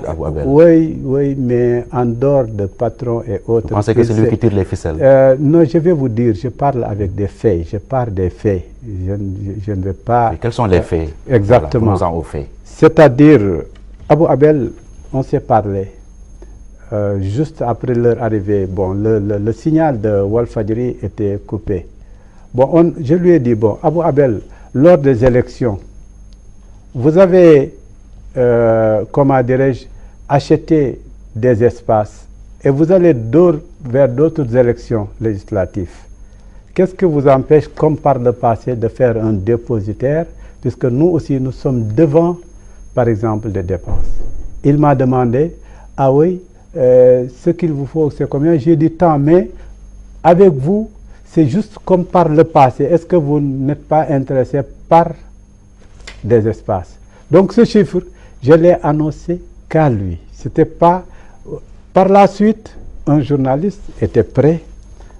Abou Abel. Oui, mais en dehors de patron et autres. Vous pensez que c'est lui qui tire les ficelles? Non, je vais vous dire, je parle avec des faits, je parle des faits. Je ne vais pas... Mais quels sont les faits? Exactement. Voilà, nous en aux faits. C'est-à-dire, Abou Abel, on s'est parlé. Juste après leur arrivée, bon, le signal de Walfadjri était coupé. Bon, je lui ai dit, bon, Abou Abel, lors des élections, vous avez, comment dirais-je, acheté des espaces et vous allez vers d'autres élections législatives. Qu'est-ce qui vous empêche, comme par le passé, de faire un dépositaire, puisque nous aussi, nous sommes devant, par exemple, des dépenses. Il m'a demandé, ah oui, ce qu'il vous faut, c'est combien? J'ai dit tant, mais avec vous, c'est juste comme par le passé. Est-ce que vous n'êtes pas intéressé par des espaces? Donc ce chiffre, je l'ai annoncé qu'à lui. C'était pas... Par la suite, un journaliste était prêt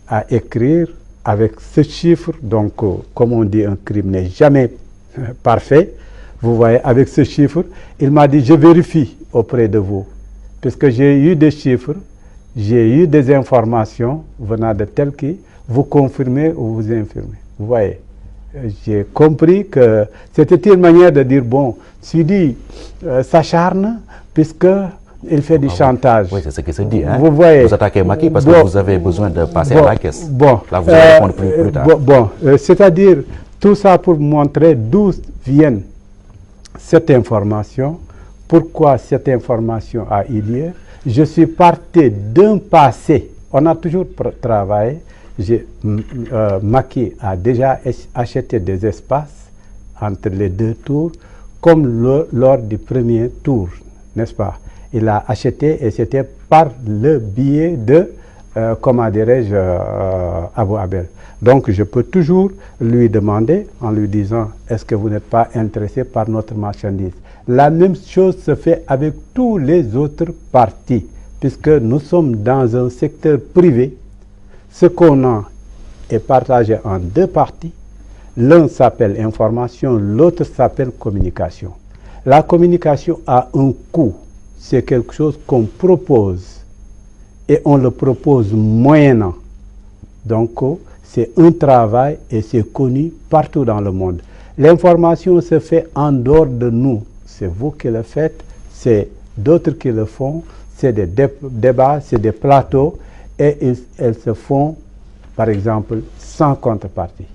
à écrire avec ce chiffre. Donc, comme on dit, un crime n'est jamais parfait. Vous voyez, avec ce chiffre, il m'a dit, je vérifie auprès de vous. Puisque j'ai eu des chiffres, j'ai eu des informations venant de tel qui vous confirmez ou vous infirmez. Vous voyez, j'ai compris que c'était une manière de dire, bon, Sidi s'acharne puisqu'il fait du chantage. Oui, c'est ce qui se dit. Hein? Vous voyez. Vous attaquez Macky parce que vous avez besoin de passer à la caisse. Bon, là, vous allez répondre plus tard. C'est-à-dire, tout ça pour montrer d'où vient cette information, pourquoi cette information a eu lieu. Je suis parti d'un passé. On a toujours travaillé. Macky a déjà acheté des espaces entre les deux tours, comme lors du premier tour, n'est-ce pas? Il a acheté et c'était par le biais de, comment dirais-je, Abou Abel. Donc je peux toujours lui demander en lui disant, est-ce que vous n'êtes pas intéressé par notre marchandise? La même chose se fait avec tous les autres partis, puisque nous sommes dans un secteur privé. Ce qu'on a est partagé en deux parties. L'un s'appelle information, l'autre s'appelle communication. La communication a un coût. C'est quelque chose qu'on propose. Et on le propose moyennant. Donc, c'est un travail et c'est connu partout dans le monde. L'information se fait en dehors de nous. C'est vous qui le faites, c'est d'autres qui le font. C'est des débats, c'est des plateaux. Et elles se font, par exemple, sans contrepartie.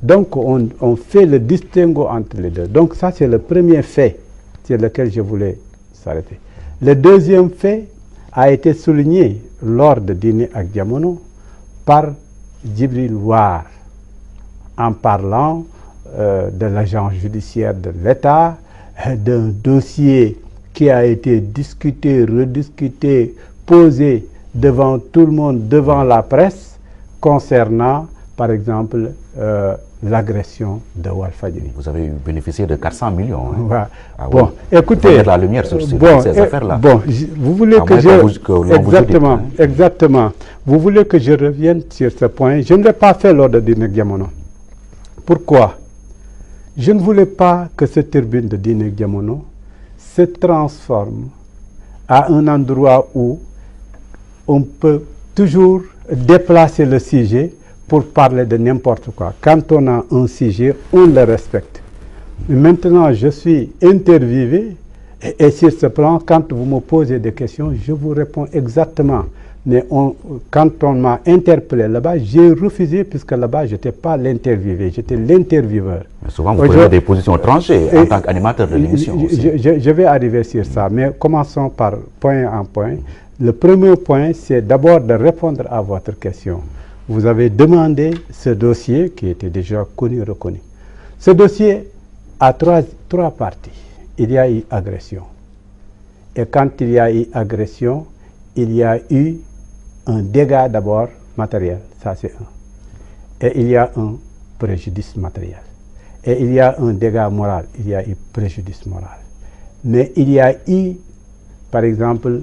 Donc, on fait le distinguo entre les deux. Donc, ça, c'est le premier fait sur lequel je voulais s'arrêter. Le deuxième fait a été souligné lors de dîner à Diamono par Djibril War, en parlant de l'agent judiciaire de l'État, d'un dossier qui a été discuté, rediscuté, posé devant tout le monde, devant la presse, concernant, par exemple, l'agression de Walfadjri. Vous avez bénéficié de 400 millions. Hein? Ouais. Ah, bon, oui. écoutez, mettre la lumière sur ces affaires-là. Bon, vous voulez que je... Exactement, hein? exactement. Vous voulez que je revienne sur ce point. Je ne l'ai pas fait lors de Dine Diamono. Pourquoi? Je ne voulais pas que cette tribune de Dine Diamono se transforme à un endroit où on peut toujours déplacer le sujet pour parler de n'importe quoi. Quand on a un sujet, on le respecte. Maintenant, je suis interviewé et sur ce plan, quand vous me posez des questions, je vous réponds exactement. Mais quand on m'a interpellé là-bas, j'ai refusé puisque là-bas, je n'étais pas l'interviewé, j'étais l'intervieweur. Souvent, vous prenez des positions tranchées en tant qu'animateur de l'émission. Je vais arriver sur ça, mais commençons par point en point. Le premier point, c'est d'abord de répondre à votre question. Vous avez demandé ce dossier qui était déjà connu, reconnu. Ce dossier a trois parties. Il y a eu agression. Et quand il y a eu agression, il y a eu un dégât d'abord matériel, ça c'est un. Et il y a un préjudice matériel. Et il y a un dégât moral, il y a eu préjudice moral. Mais il y a eu, par exemple,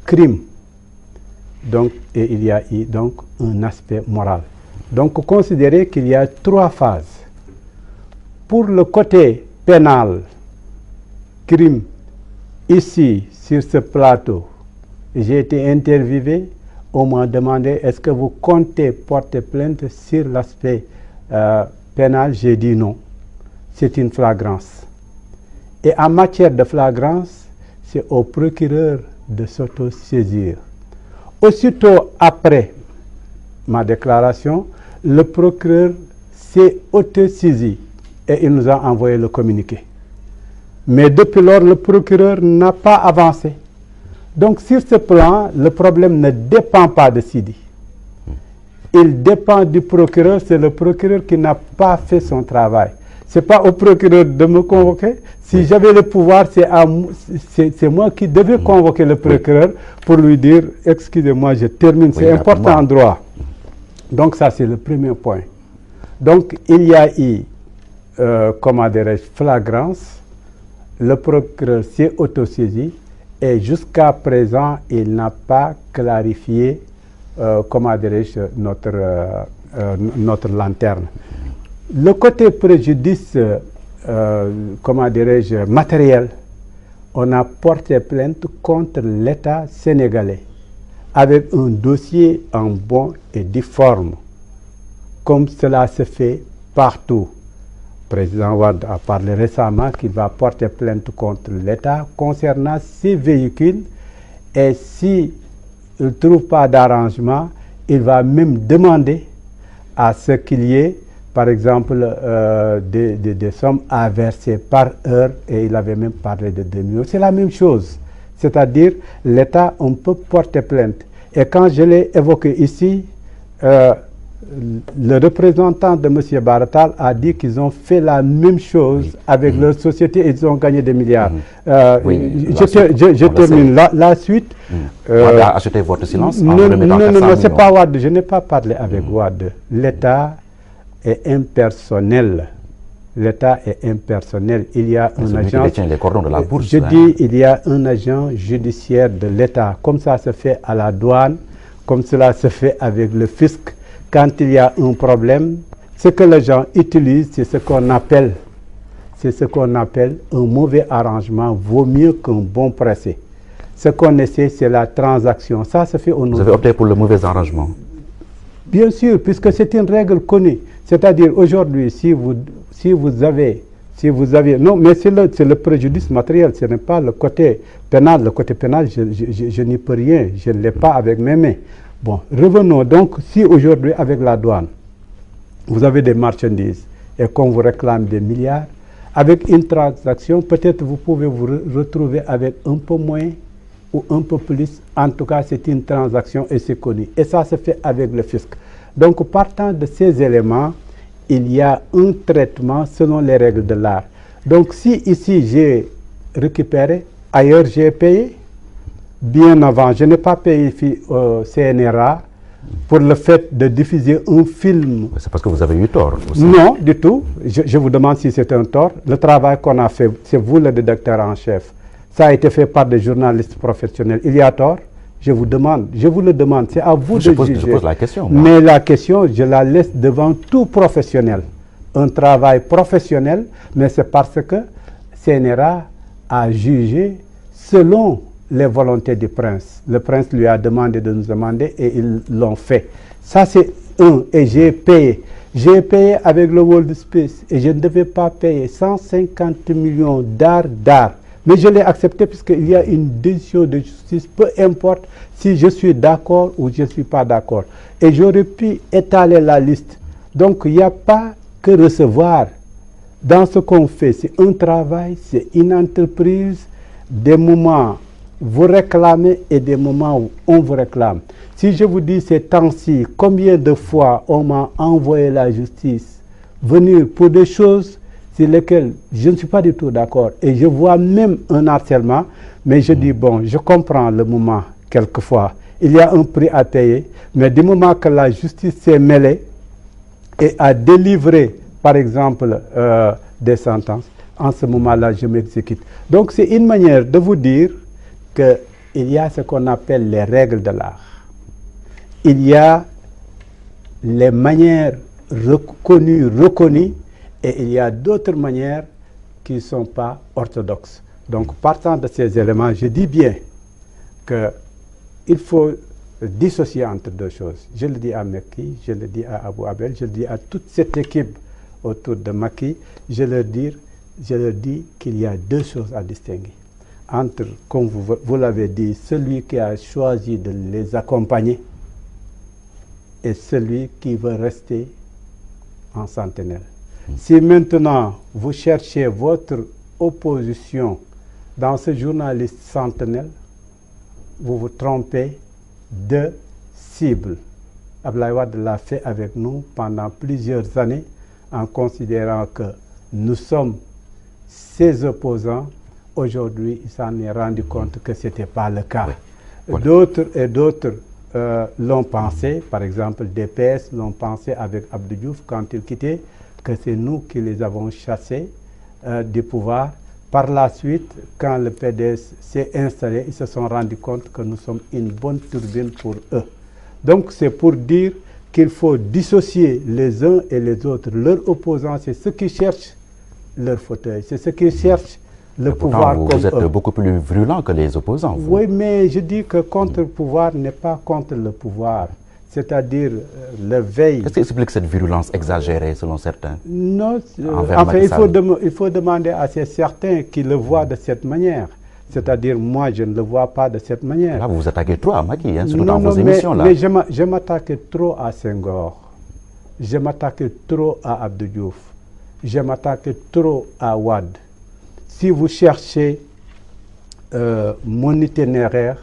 crime. Donc, et il y a eu donc un aspect moral. Donc, considérez qu'il y a trois phases. Pour le côté pénal, crime, ici, sur ce plateau, j'ai été interviewé, on m'a demandé est-ce que vous comptez porter plainte sur l'aspect pénal, j'ai dit non. C'est une flagrance. Et en matière de flagrance, c'est au procureur de s'auto-saisir. Aussitôt après ma déclaration, le procureur s'est auto-saisi et il nous a envoyé le communiqué. Mais depuis lors, le procureur n'a pas avancé. Donc sur ce plan, le problème ne dépend pas de Sidi. Il dépend du procureur, c'est le procureur qui n'a pas fait son travail. Ce n'est pas au procureur de me convoquer. Si j'avais le pouvoir, c'est moi qui devais convoquer le procureur pour lui dire, excusez-moi, je termine, c'est important en droit. Donc ça, c'est le premier point. Donc il y a eu, comment dirais-je, flagrance, le procureur s'est autosaisi et jusqu'à présent, il n'a pas clarifié, comment dirais-je, notre lanterne. Le côté préjudice, comment dirais-je, matériel, on a porté plainte contre l'État sénégalais avec un dossier en bon et due forme, comme cela se fait partout. Le président Wade a parlé récemment qu'il va porter plainte contre l'État concernant ces véhicules et s'il ne trouve pas d'arrangement, il va même demander à ce qu'il y ait par exemple, des sommes à verser par heure, et il avait même parlé de 2 millions. C'est la même chose. C'est-à-dire, l'État, on peut porter plainte. Et quand je l'ai évoqué ici, le représentant de M. Baratal a dit qu'ils ont fait la même chose avec leur société et ils ont gagné des milliards. Je termine. La suite... Wade a acheté votre silence en remettant 400 non, millions. c'est pas Wade. Je n'ai pas parlé avec Wade. L'État est impersonnel. L'État est impersonnel. Il y a un agent... les cordons de la bourse. Je dis, il y a un agent judiciaire de l'État. Comme ça se fait à la douane, comme cela se fait avec le fisc. Quand il y a un problème, ce que les gens utilisent, c'est ce qu'on appelle un mauvais arrangement. Vaut mieux qu'un bon pressé. Ce qu'on essaie, c'est la transaction. Ça se fait au nom. Vous avez opté pour le mauvais arrangement? Bien sûr, puisque c'est une règle connue. C'est-à-dire, aujourd'hui, si vous avez... Non, mais c'est le préjudice matériel, ce n'est pas le côté pénal. Le côté pénal, je n'y peux rien, je ne l'ai pas avec mes mains. Bon, revenons donc, si aujourd'hui, avec la douane, vous avez des marchandises et qu'on vous réclame des milliards, avec une transaction, peut-être vous pouvez vous retrouver avec un peu moins ou un peu plus. En tout cas, c'est une transaction et c'est connu. Et ça se fait avec le fisc. Donc, partant de ces éléments, il y a un traitement selon les règles de l'art. Donc, si ici j'ai récupéré Ailleurs, j'ai payé. Bien avant, je n'ai pas payé CNRA pour le fait de diffuser un film. C'est parce que vous avez eu tort aussi. Non, du tout. Je vous demande si c'est un tort. Le travail qu'on a fait, c'est vous le rédacteur en chef. Ça a été fait par des journalistes professionnels. Il y a tort? Je vous le demande. C'est à vous de juger. Je pose la question. Moi. Mais la question, je la laisse devant tout professionnel. Un travail professionnel, mais c'est parce que CNRA a jugé selon les volontés du prince. Le prince lui a demandé de nous demander et ils l'ont fait. Ça, c'est un. Et j'ai payé. J'ai payé avec le World Space et je ne devais pas payer 150 millions d'art. Mais je l'ai accepté puisqu'il y a une décision de justice, peu importe si je suis d'accord ou je ne suis pas d'accord. Et j'aurais pu étaler la liste. Donc, il n'y a pas que recevoir. Dans ce qu'on fait, c'est un travail, c'est une entreprise, des moments vous réclamez et des moments où on vous réclame. Si je vous dis ces temps-ci, combien de fois on m'a envoyé la justice venir pour des choses sur lesquelles je ne suis pas du tout d'accord et je vois même un harcèlement, mais je dis bon, je comprends le moment quelquefois. Il y a un prix à payer, mais du moment que la justice s'est mêlée et a délivré, par exemple, des sentences, en ce moment-là, je m'exécute. Donc c'est une manière de vous dire qu'il y a ce qu'on appelle les règles de l'art. Il y a les manières reconnues, et il y a d'autres manières qui ne sont pas orthodoxes. Donc, partant de ces éléments, je dis bien qu'il faut dissocier entre deux choses. Je le dis à Macky, je le dis à Abou Abel, je le dis à toute cette équipe autour de Macky, je leur dis qu'il y a deux choses à distinguer. Entre, comme vous l'avez dit, celui qui a choisi de les accompagner et celui qui veut rester en sentinelle. Si maintenant vous cherchez votre opposition dans ce journaliste sentinelle, vous vous trompez de cible. Abdoulaye Wade l'a fait avec nous pendant plusieurs années en considérant que nous sommes ses opposants. Aujourd'hui, il s'en est rendu compte que ce n'était pas le cas. Oui. Voilà. D'autres l'ont pensé, par exemple, DPS l'ont pensé avec Abdou Diouf quand il quittait, que c'est nous qui les avons chassés du pouvoir. Par la suite, quand le PDS s'est installé, ils se sont rendus compte que nous sommes une bonne turbine pour eux. Donc c'est pour dire qu'il faut dissocier les uns et les autres. Leurs opposants, c'est ceux qui cherchent leur fauteuil, c'est ceux qui cherchent le pouvoir comme vous êtes beaucoup plus virulent que les opposants. Vous. Oui, mais je dis que contre-pouvoir n'est pas contre le pouvoir. C'est-à-dire le veille... Qu'est-ce qui explique cette virulence exagérée selon certains? Non, enfin, il faut demander à ces certains qui le voient de cette manière. C'est-à-dire, moi, je ne le vois pas de cette manière. Là, vous vous attaquez trop à Macky, hein, surtout dans vos émissions. Là. Mais je m'attaque trop à Senghor. Je m'attaque trop à Abdou Diouf. Je m'attaque trop à Wade. Si vous cherchez mon itinéraire,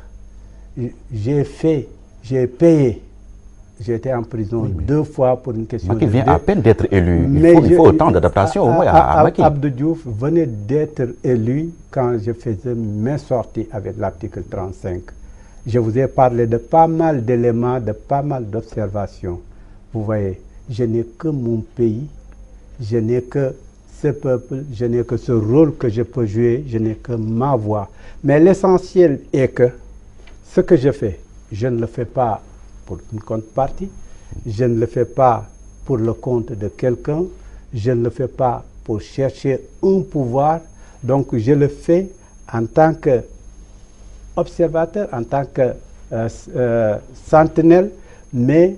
j'ai payé. J'ai été en prison 2 fois pour une question Macky vient à peine d'être élu. Il faut autant d'adaptation au moins à Macky. Abdou Diouf venait d'être élu quand je faisais mes sorties avec l'article 35. Je vous ai parlé de pas mal d'éléments, de pas mal d'observations. Vous voyez, je n'ai que mon pays, je n'ai que ce peuple, je n'ai que ce rôle que je peux jouer, je n'ai que ma voix. Mais l'essentiel est que ce que je fais, je ne le fais pas pour une contrepartie, je ne le fais pas pour le compte de quelqu'un, je ne le fais pas pour chercher un pouvoir, donc je le fais en tant qu'observateur, en tant que sentinelle, mais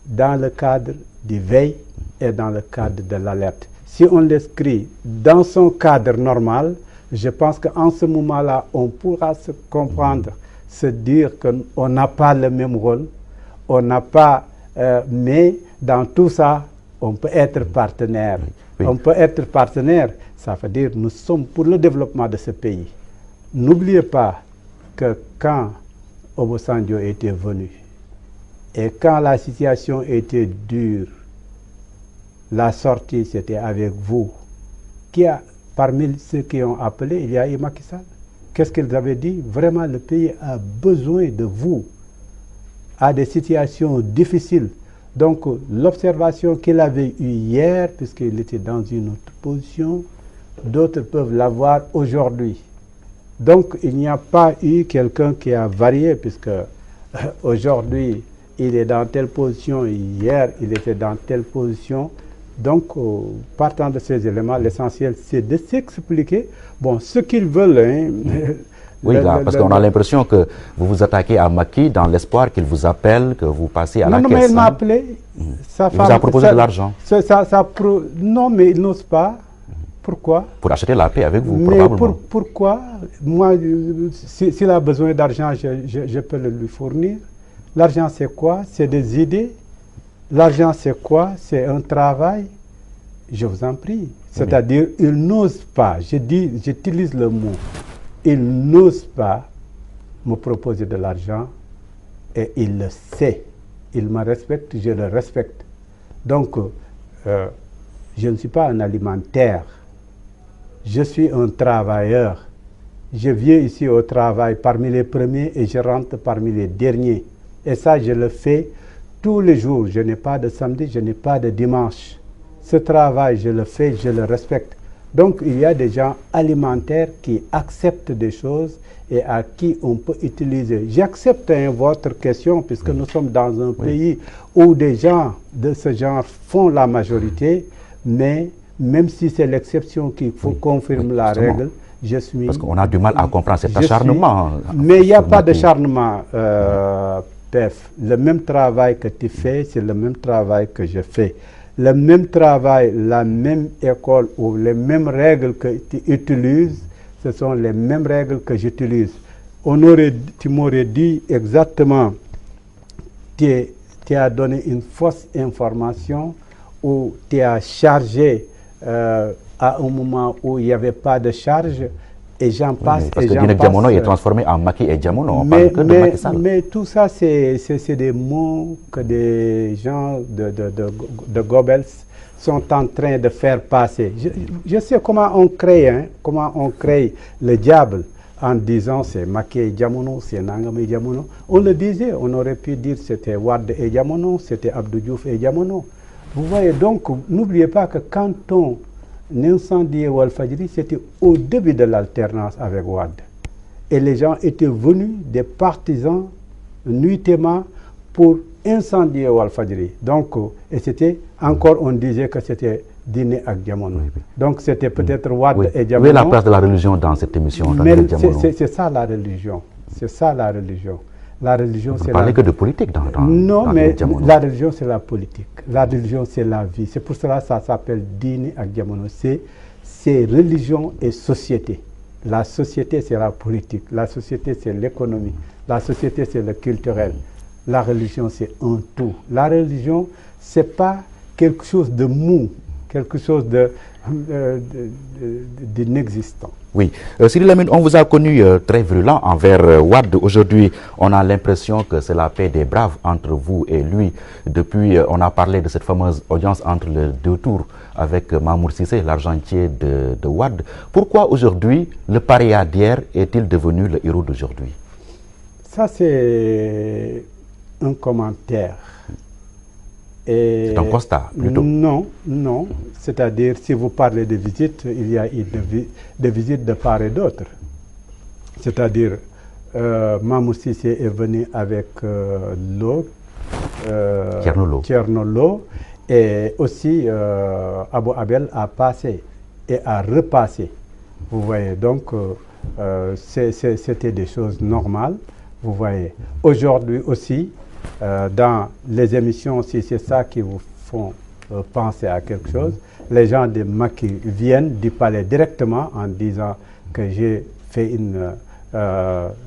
dans le cadre du veille et dans le cadre de l'alerte. Si on l'inscrit dans son cadre normal, je pense qu'en ce moment-là, on pourra se comprendre, se dire qu'on n'a pas le même rôle, on n'a pas, mais dans tout ça, on peut être partenaire. Oui. On peut être partenaire, ça veut dire nous sommes pour le développement de ce pays. N'oubliez pas que quand Obasanjo était venu et quand la situation était dure, la sortie c'était avec vous. Parmi ceux qui ont appelé, il y a eu Macky Sall. qu'est-ce qu'ils avaient dit? Vraiment, le pays a besoin de vous, à des situations difficiles. Donc, l'observation qu'il avait eue hier, puisqu'il était dans une autre position, d'autres peuvent l'avoir aujourd'hui. Donc, il n'y a pas eu quelqu'un qui a varié, puisque aujourd'hui, il est dans telle position, hier, il était dans telle position. Donc, partant de ces éléments, l'essentiel, c'est de s'expliquer. Bon, ce qu'ils veulent... Hein, oui, parce qu'on a l'impression que vous vous attaquez à Macky dans l'espoir qu'il vous appelle, que vous passez à la caisse. Non, mais il m'a appelé. Il vous a proposé de l'argent. Non, mais il n'ose pas. Pourquoi? Pour acheter la paix avec vous, mais probablement. Pourquoi? Moi, s'il a besoin d'argent, je peux le lui fournir. L'argent, c'est quoi? C'est des idées. L'argent, c'est quoi? C'est un travail. Je vous en prie. C'est-à-dire, il n'ose pas. J'utilise le mot. Il n'ose pas me proposer de l'argent et il le sait. Il me respecte, je le respecte. Donc, je ne suis pas un alimentaire. Je suis un travailleur. Je viens ici au travail parmi les premiers et je rentre parmi les derniers. Et ça, je le fais tous les jours. Je n'ai pas de samedi, je n'ai pas de dimanche. Ce travail, je le fais, je le respecte. Donc, il y a des gens alimentaires qui acceptent des choses et à qui on peut utiliser. J'accepte votre question, puisque nous sommes dans un pays où des gens de ce genre font la majorité, mais même si c'est l'exception qui confirme la règle, je suis... Parce qu'on a du mal à comprendre cet acharnement. Mais il n'y a pas d'acharnement, PEF. Le même travail que tu fais, c'est le même travail que je fais. Le même travail, la même école ou les mêmes règles que tu utilises, ce sont les mêmes règles que j'utilise. Tu m'aurais dit exactement, tu as donné une fausse information ou tu as chargé à un moment où il n'y avait pas de charge et j'en passe. Parce que Dine Diamono est transformé en Macky et Diamono. Mais tout ça, c'est des mots que des gens de Goebbels sont en train de faire passer. Je sais comment on crée le diable en disant c'est Macky et Diamono, c'est Nangam et Diamono. On le disait, on aurait pu dire c'était Wade et Diamono, c'était Abdou Diouf et Diamono. Vous voyez, donc, n'oubliez pas que quand on incendiait Walfadjri, c'était au début de l'alternance avec Wade. Et les gens étaient venus, des partisans, nuitamment, pour incendier Walfadjri. Donc, et c'était, encore on disait que c'était Dine ak Diamono. Donc, c'était peut-être Wade et Diamono. Où est la place de la religion dans cette émission? C'est ça la religion. C'est ça la religion. La religion, c'est parlez que de politique non, mais la religion, c'est la politique. La religion, c'est la vie. C'est pour cela que ça s'appelle Dine ak Diamono. C'est religion et société. La société, c'est la politique. La société, c'est l'économie. La société, c'est le culturel. La religion, c'est un tout. La religion, ce n'est pas quelque chose de mou, quelque chose d'inexistant. Oui. Cyril Lamine, on vous a connu très virulent envers Wade. Aujourd'hui, on a l'impression que c'est la paix des braves entre vous et lui. Depuis, on a parlé de cette fameuse audience entre les deux tours avec Mamour Cissé, l'argentier de Wade. Pourquoi aujourd'hui, le paria d'hier est-il devenu le héros d'aujourd'hui? Ça, c'est un commentaire. C'est un constat, plutôt. Non, non. C'est-à-dire, si vous parlez de visites, il y a des visites de part et d'autre. C'est-à-dire, Mamour Cissé est venu avec Thierno Lo, et aussi Abou Abel a passé et a repassé. Vous voyez, donc, c'était des choses normales. Vous voyez, aujourd'hui aussi, dans les émissions, si c'est ça qui vous font penser à quelque chose, les gens de Macky viennent du palais directement en disant que j'ai fait une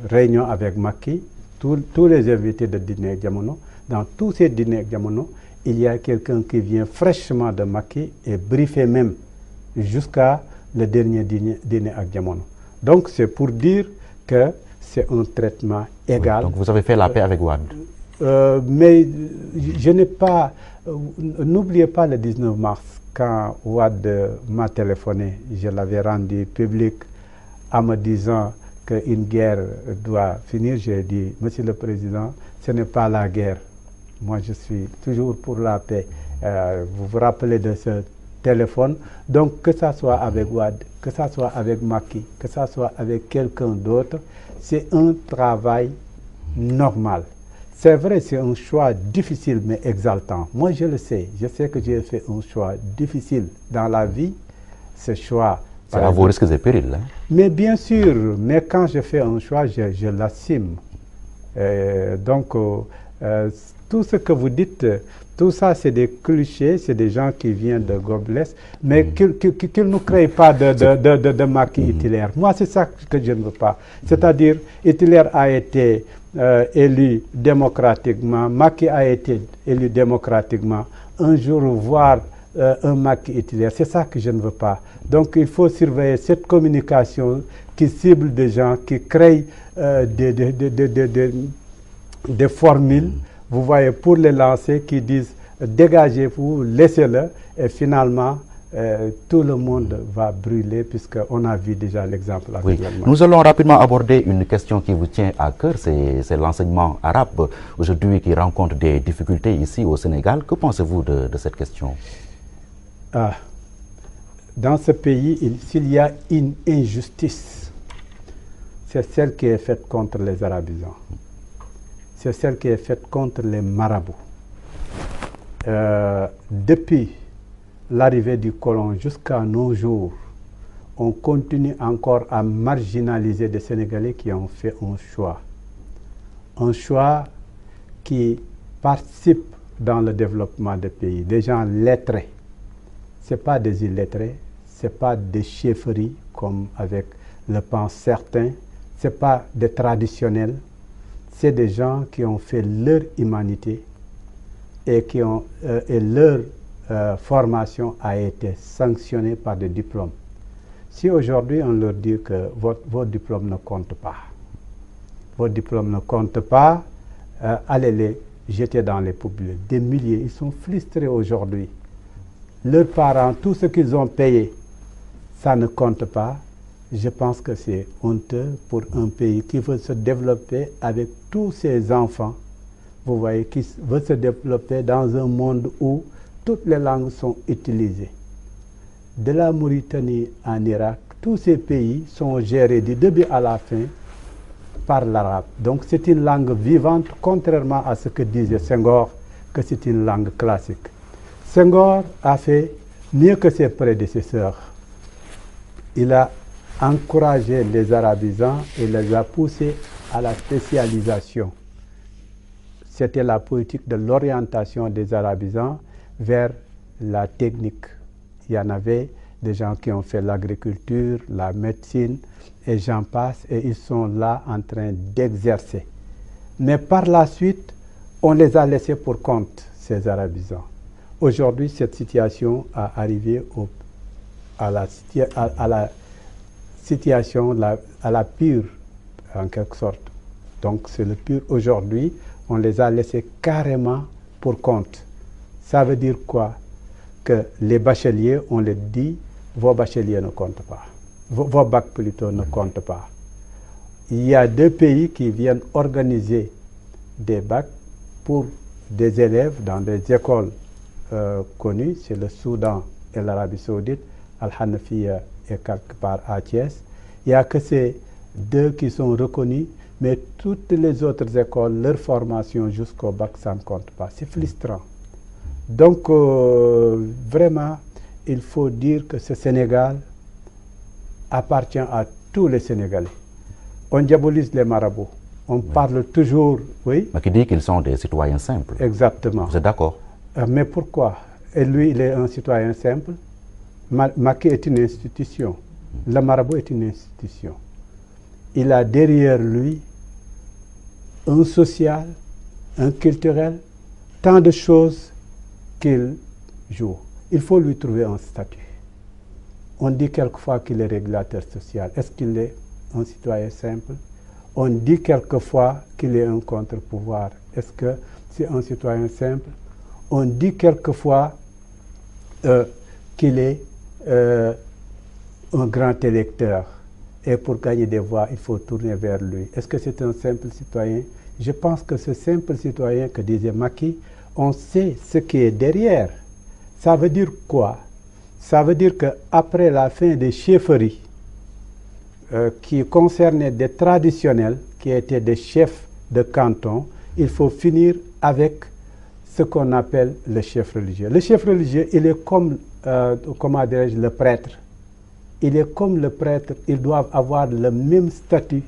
réunion avec Macky. Tous les invités de Dine Diamono, dans tous ces Dine Diamono, il y a quelqu'un qui vient fraîchement de Macky et briefé même jusqu'à le dernier Dine Diamono. Donc c'est pour dire que c'est un traitement égal. Oui, donc vous avez fait la paix avec Wade. Mais je n'ai pas... N'oubliez pas le 19 mars, quand Wade m'a téléphoné, je l'avais rendu public en me disant qu'une guerre doit finir, j'ai dit, Monsieur le Président, ce n'est pas la guerre. Moi, je suis toujours pour la paix. Vous vous rappelez de ce téléphone. Donc, que ça soit avec Wade, que ça soit avec Macky, que ça soit avec quelqu'un d'autre, c'est un travail normal. C'est vrai, c'est un choix difficile mais exaltant. Moi, je le sais. Je sais que j'ai fait un choix difficile dans la vie. Ce choix... C'est à vos risques et périls. Hein? Mais bien sûr, mais quand je fais un choix, je l'assume. Donc, tout ce que vous dites, tout ça, c'est des clichés, c'est des gens qui viennent de Goebbels, mais qu'ils ne créent pas de Macky Hitler. Moi, c'est ça que je ne veux pas. C'est-à-dire, Hitler a été élu démocratiquement, Macky a été élu démocratiquement. Un jour, voir un Macky Hitler, c'est ça que je ne veux pas. Donc, il faut surveiller cette communication qui cible des gens, qui créent des formules, vous voyez, pour les lancer, qui disent dégagez-vous, laissez-le, et finalement, tout le monde va brûler, puisqu'on a vu déjà l'exemple actuellement. Oui. Nous allons rapidement aborder une question qui vous tient à cœur, c'est l'enseignement arabe, aujourd'hui qui rencontre des difficultés ici au Sénégal. Que pensez-vous de cette question? Dans ce pays, s'il y a une injustice, c'est celle qui est faite contre les arabisants. C'est celle qui est faite contre les marabouts. Depuis l'arrivée du colon jusqu'à nos jours, on continue encore à marginaliser des Sénégalais qui ont fait un choix. Un choix qui participe dans le développement des pays. Des gens lettrés. Ce n'est pas des illettrés, ce n'est pas des chefferies comme avec le pensent certains, ce n'est pas des traditionnels. C'est des gens qui ont fait leur humanité et, et leur formation a été sanctionnée par des diplômes. Si aujourd'hui on leur dit que votre diplôme ne compte pas, votre diplôme ne compte pas, allez les jeter dans les poubelles. Des milliers, ils sont frustrés aujourd'hui. Leurs parents, tout ce qu'ils ont payé, ça ne compte pas. Je pense que c'est honteux pour un pays qui veut se développer avec tous ses enfants, vous voyez, qui veut se développer dans un monde où toutes les langues sont utilisées. De la Mauritanie en Irak, tous ces pays sont gérés du début à la fin par l'arabe. Donc c'est une langue vivante, contrairement à ce que disait Senghor, que c'est une langue classique. Senghor a fait mieux que ses prédécesseurs. Il a encouragé les arabisants et les a poussés à la spécialisation. C'était la politique de l'orientation des arabisans vers la technique. Il y en avait des gens qui ont fait l'agriculture, la médecine, et j'en passe, et ils sont là en train d'exercer. Mais par la suite, on les a laissés pour compte, ces arabisans. Aujourd'hui, cette situation a arrivé à la situation, à la pure, en quelque sorte. Donc c'est le pur. Aujourd'hui, on les a laissés carrément pour compte. Ça veut dire quoi? Que les bacheliers, on les dit, vos bacheliers ne comptent pas. Vos bacs plutôt ne comptent pas. Il y a deux pays qui viennent organiser des bacs pour des élèves dans des écoles connues, c'est le Soudan et l'Arabie Saoudite, Al-Hanafiya et quelque part à Thiès. Il n'y a que ces deux qui sont reconnus, mais toutes les autres écoles, leur formation jusqu'au bac, ça ne compte pas. C'est frustrant. Donc, vraiment, il faut dire que ce Sénégal appartient à tous les Sénégalais. On diabolise les marabouts. On parle toujours, oui. Mais qui dit qu'ils sont des citoyens simples. Exactement. Vous êtes d'accord? Mais pourquoi? Et lui, il est un citoyen simple. Macky est une institution. Le marabout est une institution. Il a derrière lui un social, un culturel, tant de choses qu'il joue. Il faut lui trouver un statut. On dit quelquefois qu'il est régulateur social. Est-ce qu'il est un citoyen simple? On dit quelquefois qu'il est un contre-pouvoir. Est-ce que c'est un citoyen simple? On dit quelquefois qu'il est un grand électeur. et pour gagner des voix, il faut tourner vers lui. Est-ce que c'est un simple citoyen? Je pense que ce simple citoyen que disait Macky, on sait ce qui est derrière. Ça veut dire quoi? Ça veut dire qu'après la fin des chefferies qui concernaient des traditionnels, qui étaient des chefs de canton, il faut finir avec ce qu'on appelle le chef religieux. Le chef religieux, il est comme, comment dirais-je, le prêtre. Il est comme le prêtre, ils doivent avoir le même statut.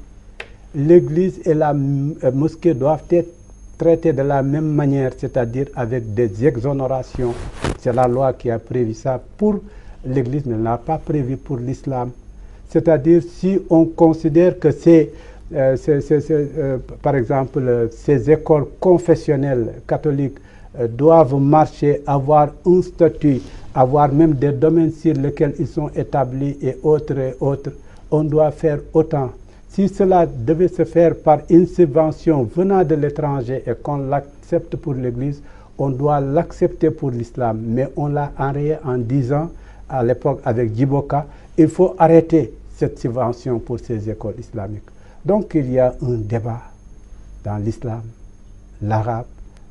L'église et la mosquée doivent être traitées de la même manière, c'est-à-dire avec des exonérations. C'est la loi qui a prévu ça pour l'église, mais elle n'a pas prévu pour l'islam. C'est-à-dire si on considère que par exemple, ces écoles confessionnelles catholiques doivent marcher, avoir un statut, avoir même des domaines sur lesquels ils sont établis et autres, on doit faire autant. Si cela devait se faire par une subvention venant de l'étranger et qu'on l'accepte pour l'Église, on doit l'accepter pour l'islam. Mais on l'a enrayé en disant, à l'époque avec Djiboka, il faut arrêter cette subvention pour ces écoles islamiques. Donc il y a un débat dans l'islam, l'arabe,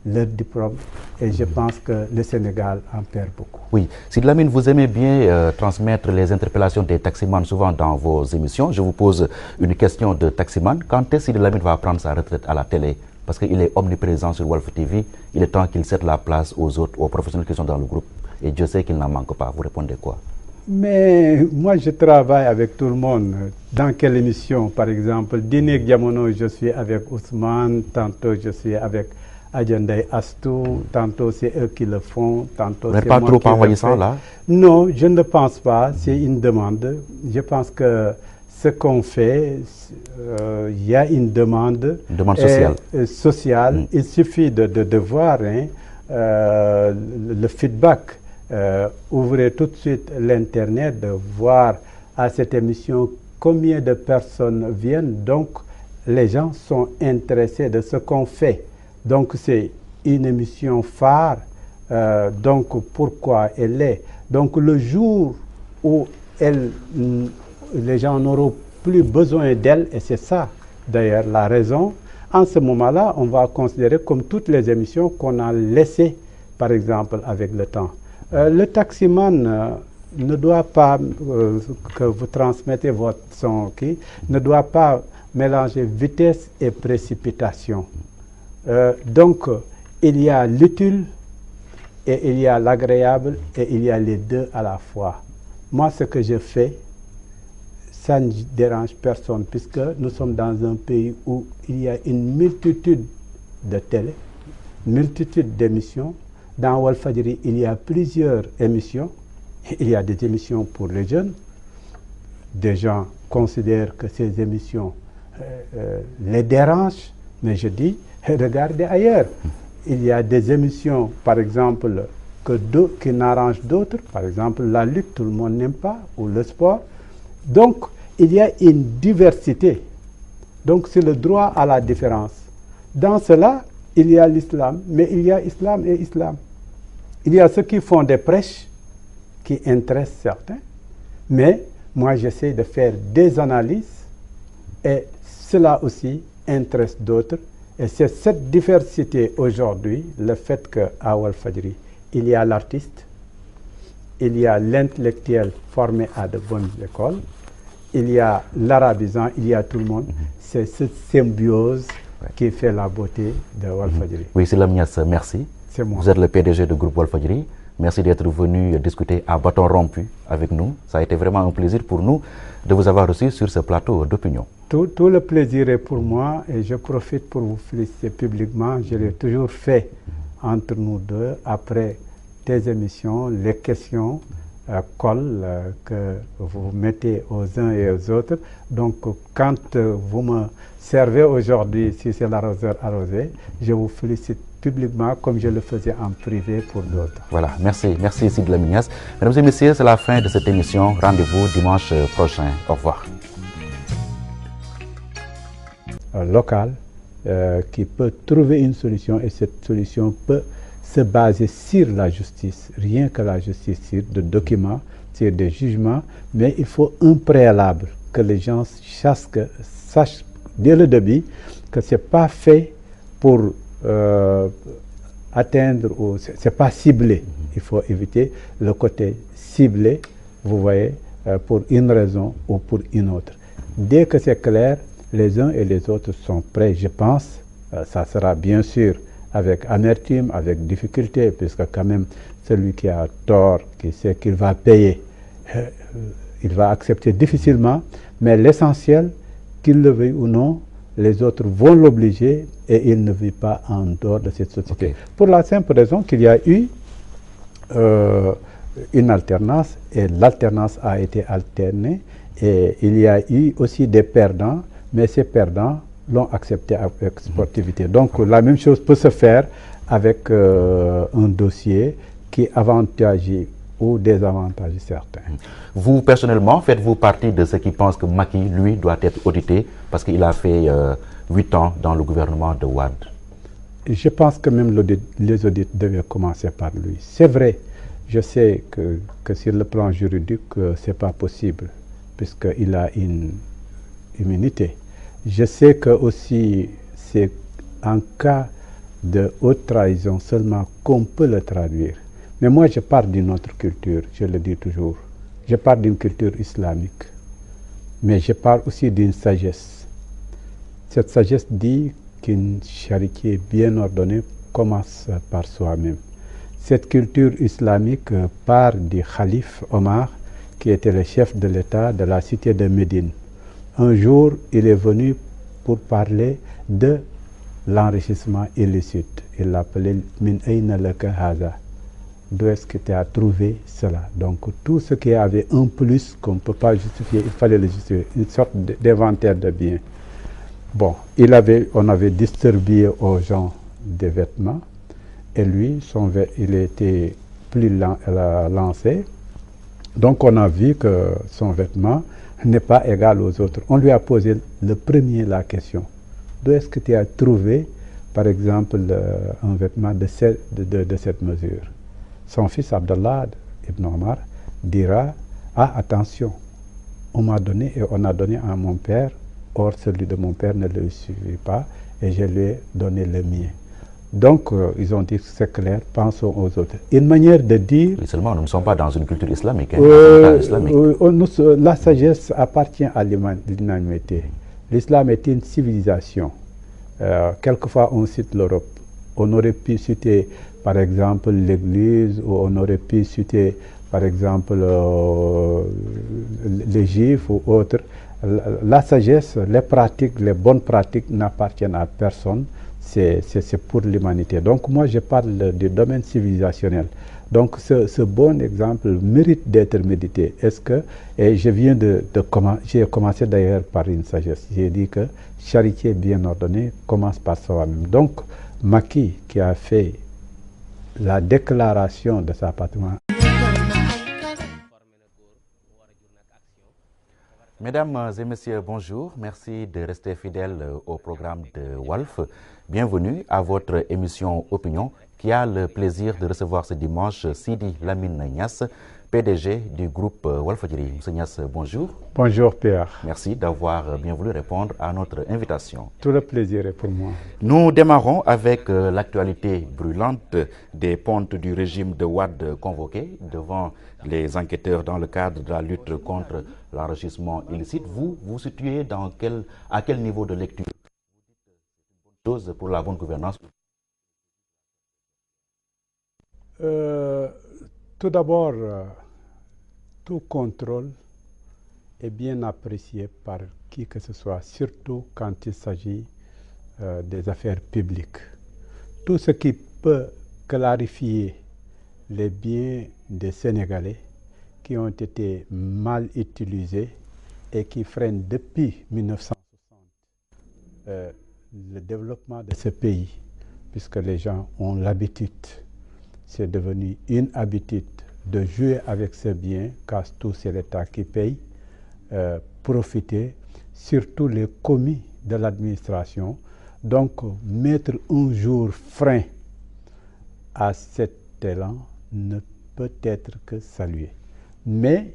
leur diplôme, et je pense que le Sénégal en perd beaucoup. Oui, Sidy Lamine, vous aimez bien transmettre les interpellations des taximans souvent dans vos émissions. Je vous pose une question de taximan. Quand est-ce que Sidy Lamine va prendre sa retraite à la télé? Parce qu'il est omniprésent sur Walf TV. Il est temps qu'il cède la place aux autres, aux professionnels qui sont dans le groupe. Et Dieu sait qu'il n'en manque pas. Vous répondez quoi? Mais moi, je travaille avec tout le monde. Dans quelle émission? Par exemple, Dîner Diamono, je suis avec Ousmane, tantôt je suis avec Adjandai Astou, tantôt c'est eux qui le font, tantôt c'est moi qui le fais. Vous n'êtes pas trop envahissant là? Non, je ne pense pas, c'est une demande. Je pense que ce qu'on fait, il y a une demande sociale. Il suffit de voir le feedback. Ouvrez tout de suite l'internet, de voir à cette émission combien de personnes viennent. Donc les gens sont intéressés de ce qu'on fait. Donc c'est une émission phare. Donc pourquoi elle est? Donc le jour où les gens n'auront plus besoin d'elle, et c'est ça d'ailleurs la raison, en ce moment-là, on va considérer comme toutes les émissions qu'on a laissées, par exemple, avec le temps. Le taximan ne doit pas, que vous transmettez votre son, ne doit pas mélanger vitesse et précipitation. Donc, il y a l'utile et il y a l'agréable et il y a les deux à la fois. Moi, ce que je fais, ça ne dérange personne puisque nous sommes dans un pays où il y a une multitude de télé, multitude d'émissions. Dans Walfadjri, il y a plusieurs émissions. Il y a des émissions pour les jeunes. Des gens considèrent que ces émissions les dérangent, mais je dis, regardez ailleurs. Il y a des émissions, par exemple, qui n'arrangent d'autres. Par exemple, la lutte, tout le monde n'aime pas, ou le sport. Donc, il y a une diversité. Donc, c'est le droit à la différence. Dans cela, il y a l'islam, mais il y a islam et islam. Il y a ceux qui font des prêches qui intéressent certains, mais moi j'essaie de faire des analyses et cela aussi intéresse d'autres. Et c'est cette diversité aujourd'hui, le fait qu'à Walfadjri, il y a l'artiste, il y a l'intellectuel formé à de bonnes écoles, il y a l'arabisant, il y a tout le monde. C'est cette symbiose qui fait la beauté de Walfadjri. Oui, Sidy Lamine Niasse, merci. C'est moi. Vous êtes le PDG du groupe Walfadjri. Merci d'être venu discuter à bâton rompu avec nous. Ça a été vraiment un plaisir pour nous de vous avoir reçu sur ce plateau d'opinion. Tout le plaisir est pour moi et je profite pour vous féliciter publiquement. Je l'ai toujours fait entre nous deux après tes émissions, les questions que vous mettez aux uns et aux autres. Donc quand vous me servez aujourd'hui, si c'est l'arroseur arrosé, je vous félicite publiquement comme je le faisais en privé pour d'autres. Voilà, merci Sidy Lamine Niasse. Mesdames et messieurs, c'est la fin de cette émission. Rendez-vous dimanche prochain. Au revoir. Local qui peut trouver une solution et cette solution peut se baser sur la justice, rien que la justice, sur des documents, sur des jugements, mais il faut un préalable. que les gens sachent dès le début que ce n'est pas fait pour atteindre, ou ce n'est pas ciblé. Il faut éviter le côté ciblé, vous voyez, pour une raison ou pour une autre. Dès que c'est clair, les uns et les autres sont prêts, je pense. Ça sera bien sûr avec amertume, avec difficulté, puisque quand même celui qui a tort, qui sait qu'il va payer, il va accepter difficilement, mais l'essentiel, qu'il le veuille ou non, les autres vont l'obliger et il ne vit pas en dehors de cette société. Okay. Pour la simple raison qu'il y a eu une alternance et l'alternance a été alternée et il y a eu aussi des perdants, mais ces perdants l'ont accepté avec sportivité. Donc la même chose peut se faire avec un dossier qui avantage ou désavantage certains. Vous, personnellement, faites-vous partie de ceux qui pensent que Macky, lui, doit être audité parce qu'il a fait 8 ans dans le gouvernement de Wade? Je pense que même les audits devaient commencer par lui. C'est vrai, je sais que sur le plan juridique, ce n'est pas possible, puisqu'il a une immunité. Je sais que aussi, c'est en cas de haute trahison seulement qu'on peut le traduire. Mais moi, je parle d'une autre culture, je le dis toujours. Je parle d'une culture islamique. Mais je parle aussi d'une sagesse. Cette sagesse dit qu'une charité bien ordonnée commence par soi-même. Cette culture islamique part du calife Omar, qui était le chef de l'État de la cité de Médine. Un jour, il est venu pour parler de l'enrichissement illicite. Il l'appelait « Min ayna laka haza ». D'où est-ce que tu as trouvé cela? Donc tout ce qui avait un plus qu'on ne peut pas justifier, il fallait le justifier, une sorte d'inventaire de biens. Bon, on avait distribué aux gens des vêtements et lui, il était plus lancé. Donc on a vu que son vêtement n'est pas égal aux autres. On lui a posé le premier la question. D'où est-ce que tu as trouvé, par exemple, un vêtement de cette mesure? Son fils Abdallah ibn Omar dira « Ah, attention, on m'a donné et on a donné à mon père, or celui de mon père ne le suffit pas et je lui ai donné le mien. » Donc, ils ont dit que c'est clair, pensons aux autres. Une manière de dire... Mais seulement, nous ne sommes pas dans une culture islamique. La sagesse appartient à l'humanité. L'islam est une civilisation. Quelquefois, on cite l'Europe. On aurait pu citer, par exemple, l'Église, ou on aurait pu citer, par exemple, les Juifs ou autres. La sagesse, les pratiques, les bonnes pratiques n'appartiennent à personne. C'est pour l'humanité. Donc moi, je parle du domaine civilisationnel. Donc ce bon exemple mérite d'être médité. Et j'ai commencé d'ailleurs par une sagesse. J'ai dit que charité bien ordonnée commence par soi-même. Donc Macky, qui a fait la déclaration de sa patrimoine. Mesdames et messieurs, bonjour. Merci de rester fidèles au programme de Walf. Bienvenue à votre émission Opinion qui a le plaisir de recevoir ce dimanche Sidi Lamine Niasse, PDG du groupe Walfadjri. Monsieur Niasse, bonjour. Bonjour Pierre. Merci d'avoir bien voulu répondre à notre invitation. Tout le plaisir est pour moi. Nous démarrons avec l'actualité brûlante des pontes du régime de Wade convoqués devant les enquêteurs dans le cadre de la lutte contre l'enrichissement illicite. Vous vous situez à quel niveau de lecture pour la bonne gouvernance? Tout d'abord, tout contrôle est bien apprécié par qui que ce soit, surtout quand il s'agit des affaires publiques. Tout ce qui peut clarifier les biens des Sénégalais qui ont été mal utilisés et qui freinent depuis 1960 le développement de ce pays, puisque les gens ont l'habitude, c'est devenu une habitude de jouer avec ce bien, car tout c'est l'État qui paye, profiter, surtout les commis de l'administration. Donc mettre un jour frein à cet élan ne peut être que salué. Mais,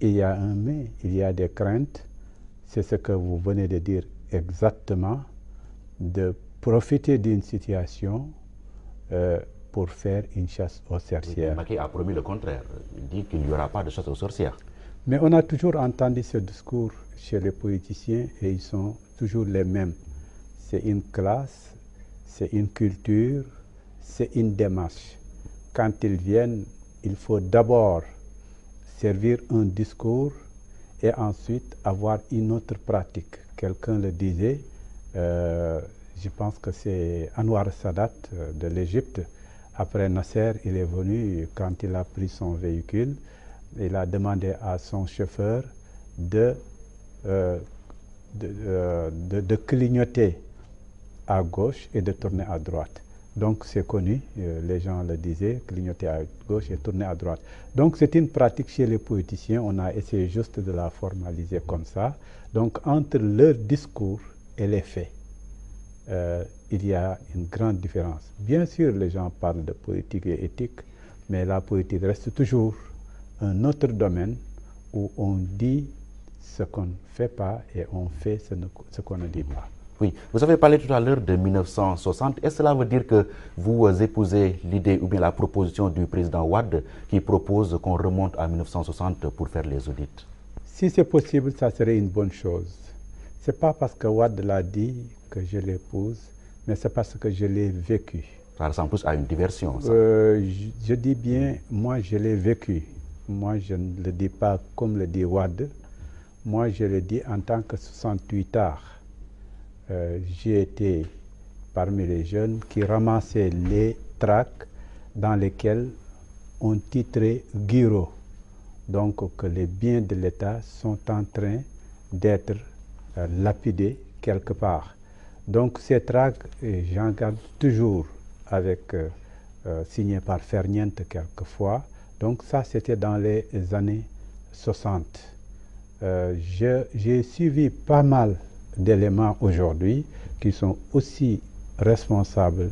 il y a un mais, il y a des craintes c'est ce que vous venez de dire exactement, de profiter d'une situation pour faire une chasse aux sorcières. Macky a promis le contraire. Il dit qu'il n'y aura pas de chasse aux sorcières. Mais on a toujours entendu ce discours chez les politiciens et ils sont toujours les mêmes. C'est une classe, c'est une culture, c'est une démarche. Quand ils viennent, il faut d'abord servir un discours et ensuite avoir une autre pratique. Quelqu'un le disait, je pense que c'est Anwar Sadat de l'Égypte. Après Nasser, il est venu, quand il a pris son véhicule, il a demandé à son chauffeur de clignoter à gauche et de tourner à droite. Donc c'est connu, les gens le disaient, clignoter à gauche et tourner à droite. Donc c'est une pratique chez les politiciens, on a essayé juste de la formaliser comme ça. Donc entre leur discours et les faits, il y a une grande différence. Bien sûr, les gens parlent de politique et éthique, mais la politique reste toujours un autre domaine où on dit ce qu'on ne fait pas et on fait ce qu'on ne dit pas. Oui, vous avez parlé tout à l'heure de 1960. Est-ce que cela veut dire que vous épousez l'idée ou bien la proposition du président Wade qui propose qu'on remonte à 1960 pour faire les audits? Si c'est possible, ça serait une bonne chose. Ce n'est pas parce que Wade l'a dit que je l'épouse, mais c'est parce que je l'ai vécu. Ça ressemble plus à une diversion, ça. Je dis bien, moi je l'ai vécu. Moi je ne le dis pas comme le dit Wade. Moi je le dis en tant que 68ard. J'ai été parmi les jeunes qui ramassaient les tracts dans lesquels on titrait Guiro. Donc que les biens de l'État sont en train d'être lapidés quelque part. Donc ces tracts, j'en garde toujours avec, signé par Ferniente quelquefois. Donc ça c'était dans les années 60. J'ai suivi pas mal d'éléments aujourd'hui qui sont aussi responsables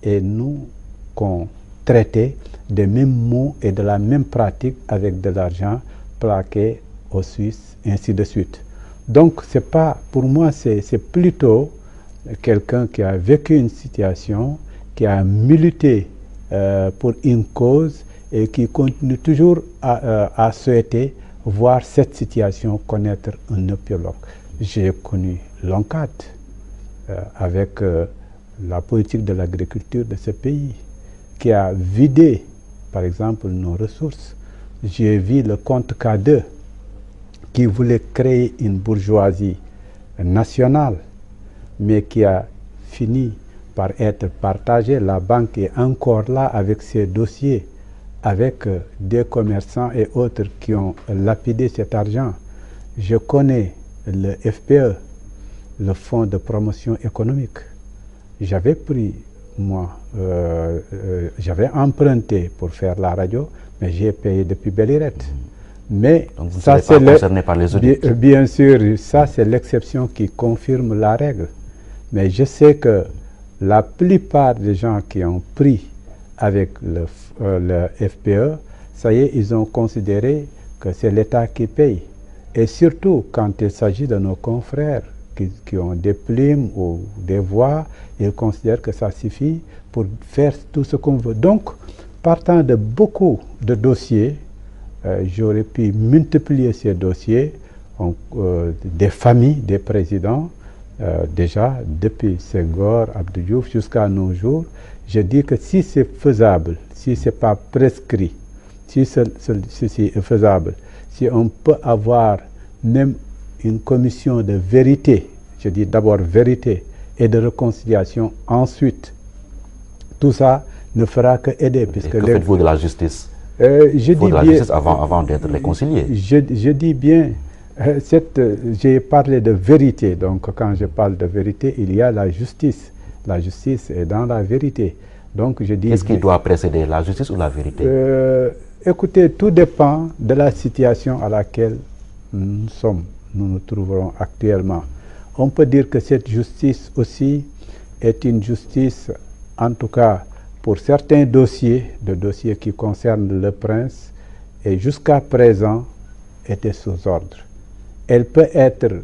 et nous qu'on traitait des mêmes mots et de la même pratique avec de l'argent plaqué aux Suisses, ainsi de suite. Donc c'est pas, pour moi c'est plutôt quelqu'un qui a vécu une situation, qui a milité pour une cause et qui continue toujours à souhaiter voir cette situation connaître un épilogue. J'ai connu l'ONCAD avec la politique de l'agriculture de ce pays qui a vidé, par exemple, nos ressources. J'ai vu le compte K2 qui voulait créer une bourgeoisie nationale, mais qui a fini par être partagé. La banque est encore là avec ses dossiers, avec des commerçants et autres qui ont lapidé cet argent. Je connais le FPE, le Fonds de promotion économique. J'avais pris, moi, j'avais emprunté pour faire la radio, mais j'ai payé depuis Bellirette. Mais donc vous ça, c'est concerné par les audits. Bien sûr, ça c'est l'exception qui confirme la règle. Mais je sais que la plupart des gens qui ont pris avec le FPE, ça y est, ils ont considéré que c'est l'État qui paye. Et surtout quand il s'agit de nos confrères qui ont des plumes ou des voix, ils considèrent que ça suffit pour faire tout ce qu'on veut. Donc, partant de beaucoup de dossiers, j'aurais pu multiplier ces dossiers, des familles, des présidents, déjà depuis Senghor, Abdou Diouf jusqu'à nos jours. Je dis que si c'est faisable, si ce n'est pas prescrit, si ceci est faisable, si on peut avoir même une commission de vérité, je dis d'abord vérité et de réconciliation ensuite, tout ça ne fera que aider. Puisque que faites-vous de la justice? Je dis la bien, justice avant d'être réconcilié. Je dis bien, j'ai parlé de vérité, donc quand je parle de vérité, il y a la justice. La justice est dans la vérité. Donc je dis. Qu'est-ce qui doit précéder, la justice ou la vérité? Écoutez, tout dépend de la situation à laquelle nous nous trouverons actuellement. On peut dire que cette justice aussi est une justice, en tout cas pour certains dossiers, de dossiers qui concernent le prince, et jusqu'à présent était sous ordre. Elle peut être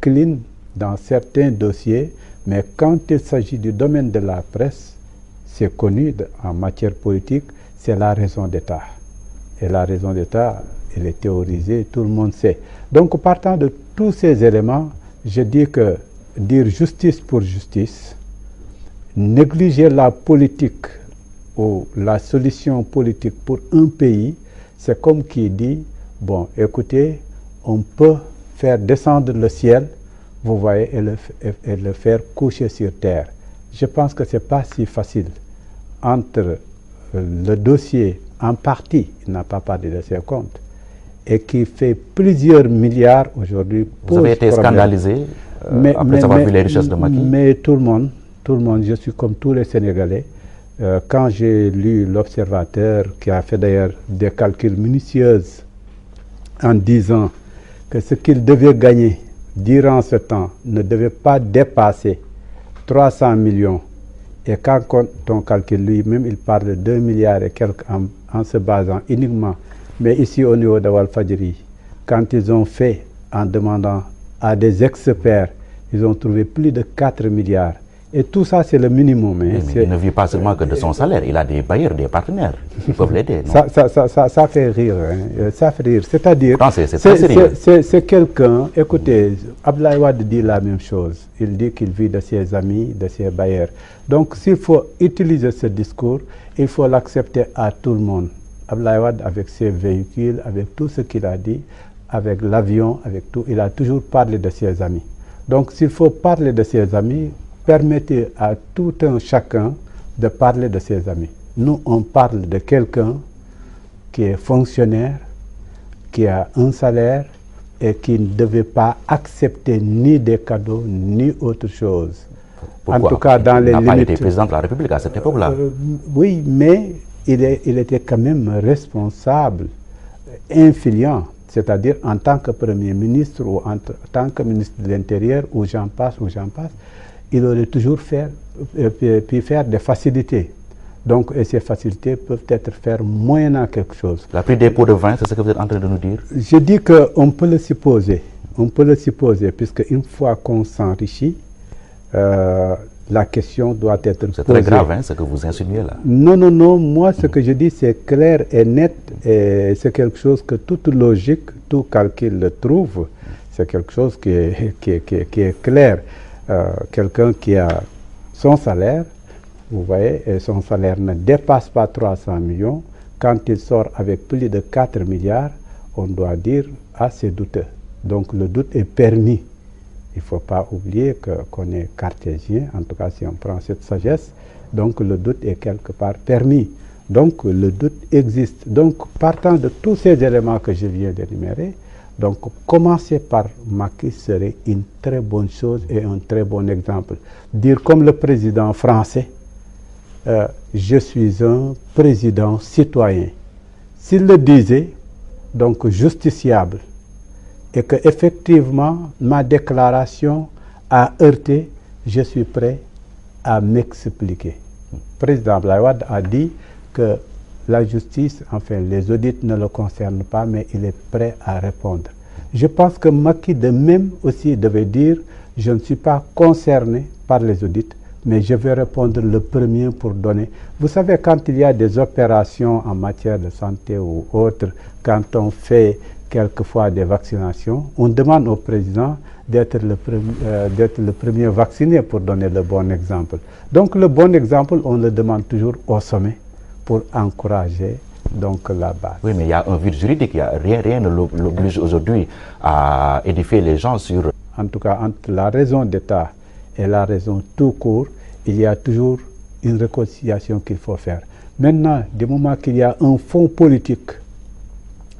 clean dans certains dossiers, mais quand il s'agit du domaine de la presse, c'est connu en matière politique, c'est la raison d'État. Et la raison d'État, elle est théorisée, tout le monde sait. Donc, partant de tous ces éléments, je dis que dire justice pour justice, négliger la politique ou la solution politique pour un pays, c'est comme qui dit, bon, écoutez, on peut faire descendre le ciel, vous voyez, et le faire coucher sur terre. Je pense que ce n'est pas si facile. Entre le dossier, en partie, il n'a pas parlé de ses comptes, et qui fait plusieurs milliards aujourd'hui. Vous avez été scandalisé après avoir vu les richesses de Macky? Mais tout le monde, je suis comme tous les Sénégalais. Quand j'ai lu l'Observateur, qui a fait d'ailleurs des calculs minutieux en disant que ce qu'il devait gagner durant ce temps ne devait pas dépasser 300 millions. Et quand on calcule lui-même, il parle de 2 milliards et quelques en se basant uniquement. Mais ici au niveau de Walfadjri, quand ils ont fait en demandant à des experts, ils ont trouvé plus de 4 milliards. Et tout ça, c'est le minimum. Mais il ne vit pas seulement que de son salaire, il a des bailleurs, des partenaires qui peuvent l'aider. Ça fait rire. Hein. Ça fait rire. C'est-à-dire, c'est quelqu'un, écoutez, Abdoulaye Wade dit la même chose. Il dit qu'il vit de ses amis, de ses bailleurs. Donc, s'il faut utiliser ce discours, il faut l'accepter à tout le monde. Abdoulaye Wade, avec ses véhicules, avec tout ce qu'il a dit, avec l'avion, avec tout, il a toujours parlé de ses amis. Donc, s'il faut parler de ses amis, permettez à tout un chacun de parler de ses amis. Nous, on parle de quelqu'un qui est fonctionnaire, qui a un salaire et qui ne devait pas accepter ni des cadeaux, ni autre chose. Pourquoi? En tout cas, dans les limites... Il n'a pas été président de la République à cette époque-là. Oui, mais il était quand même responsable, influent, c'est-à-dire en tant que Premier ministre ou en tant que ministre de l'Intérieur, ou j'en passe, il aurait toujours pu faire des facilités. Donc, et ces facilités peuvent être faites moyennant quelque chose. La prix des pots de vin, c'est ce que vous êtes en train de nous dire? Je dis qu'on peut le supposer. On peut le supposer, puisque une fois qu'on s'enrichit, la question doit être posée. C'est très grave, hein, ce que vous insinuez là. Non. Moi, ce que je dis, c'est clair et net. Et c'est quelque chose que toute logique, tout calcul le trouve. C'est quelque chose qui est clair. Quelqu'un qui a son salaire, vous voyez, et son salaire ne dépasse pas 300 millions, quand il sort avec plus de 4 milliards, on doit dire, ah, c'est douteux. Donc le doute est permis. Il ne faut pas oublier qu'on est cartésien, en tout cas si on prend cette sagesse, donc le doute est quelque part permis. Donc le doute existe. Donc partant de tous ces éléments que je viens d'énumérer, donc, commencer par Macky serait une très bonne chose et un très bon exemple. Dire comme le président français, je suis un président citoyen. S'il le disait, donc justiciable, et que effectivement ma déclaration a heurté, je suis prêt à m'expliquer. Le président Abdoulaye Wade a dit que la justice, enfin les audits ne le concernent pas, mais il est prêt à répondre. Je pense que Macky de même aussi devait dire, je ne suis pas concerné par les audits, mais je vais répondre le premier pour donner. Vous savez, quand il y a des opérations en matière de santé ou autres, quand on fait quelquefois des vaccinations, on demande au président d'être le premier vacciné pour donner le bon exemple. Donc le bon exemple, on le demande toujours au sommet, pour encourager donc la base. Oui, mais il y a un vide juridique, rien ne l'oblige aujourd'hui à édifier les gens sur... En tout cas, entre la raison d'État et la raison tout court, il y a toujours une réconciliation qu'il faut faire. Maintenant, du moment qu'il y a un fond politique,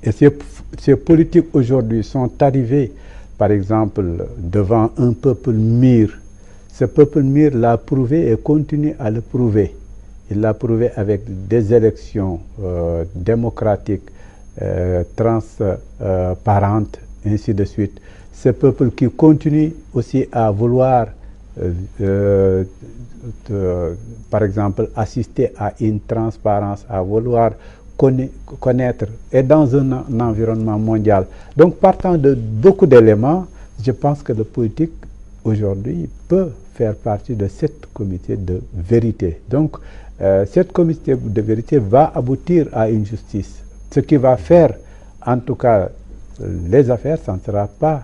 et ces politiques aujourd'hui sont arrivés, par exemple, devant un peuple mûr, ce peuple mûr l'a prouvé et continue à le prouver. Il l'a prouvé avec des élections démocratiques, transparentes, ainsi de suite. Ce peuple qui continue aussi à vouloir, par exemple, assister à une transparence, à vouloir connaître, et dans un environnement mondial. Donc, partant de beaucoup d'éléments, je pense que le politique aujourd'hui peut faire partie de cette comité de vérité. Donc, cette comité de vérité va aboutir à une justice. Ce qui va faire, en tout cas, les affaires, ça ne sera pas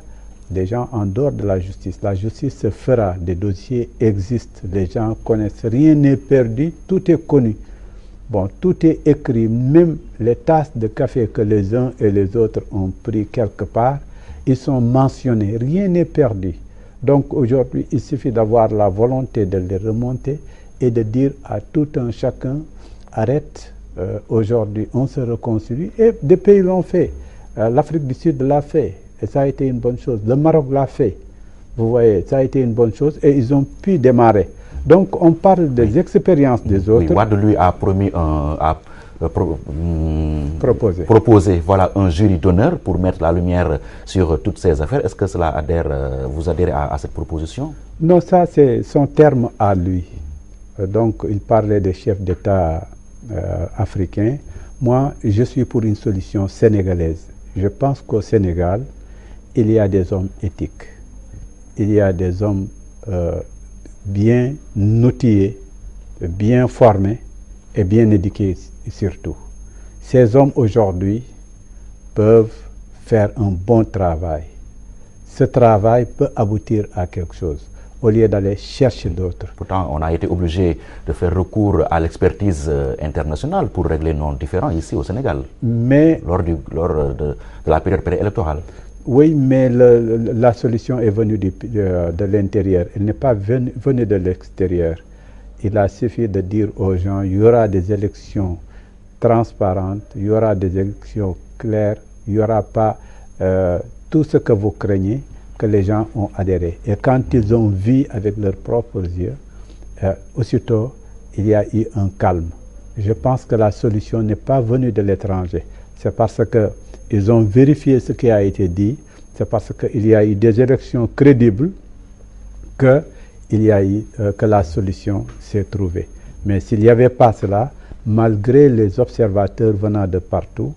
des gens en dehors de la justice. La justice se fera, des dossiers existent, les gens connaissent, rien n'est perdu, tout est connu. Bon, tout est écrit, même les tasses de café que les uns et les autres ont pris quelque part, ils sont mentionnés, rien n'est perdu. Donc aujourd'hui, il suffit d'avoir la volonté de les remonter et de dire à tout un chacun, arrête, aujourd'hui on se réconcilie, et des pays l'ont fait. L'Afrique du Sud l'a fait, et ça a été une bonne chose. Le Maroc l'a fait, vous voyez, ça a été une bonne chose, et ils ont pu démarrer. Donc on parle des expériences des autres. Oui, Wade lui a promis proposer voilà, un jury d'honneur pour mettre la lumière sur toutes ces affaires. Est-ce que cela vous adhérez à cette proposition? Non, ça c'est son terme à lui. Donc il parlait des chefs d'État africains. Moi, je suis pour une solution sénégalaise. Je pense qu'au Sénégal, il y a des hommes éthiques. Il y a des hommes bien outillés, bien formés et bien éduqués surtout. Ces hommes aujourd'hui peuvent faire un bon travail. Ce travail peut aboutir à quelque chose au lieu d'aller chercher d'autres. Pourtant, on a été obligé de faire recours à l'expertise internationale pour régler nos différends ici au Sénégal, mais lors de la période préélectorale. Oui, mais la solution est venue de l'intérieur, elle n'est pas venue de l'extérieur. Il a suffi de dire aux gens, il y aura des élections transparentes, il y aura des élections claires, il n'y aura pas tout ce que vous craignez, que les gens ont adhéré. Et quand ils ont vu avec leurs propres yeux, aussitôt, il y a eu un calme. Je pense que la solution n'est pas venue de l'étranger. C'est parce qu'ils ont vérifié ce qui a été dit, c'est parce qu'il y a eu des élections crédibles que la solution s'est trouvée. Mais s'il n'y avait pas cela, malgré les observateurs venant de partout,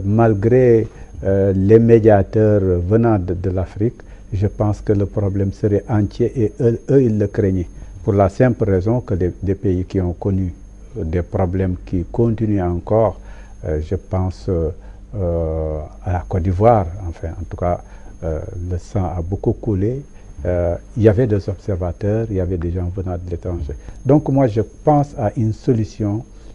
malgré les médiateurs venant de l'Afrique, je pense que le problème serait entier et eux ils le craignaient. Pour la simple raison que des pays qui ont connu des problèmes qui continuent encore, je pense à la Côte d'Ivoire, enfin en tout cas le sang a beaucoup coulé. Il y avait des observateurs, il y avait des gens venant de l'étranger. Donc moi je pense à une solution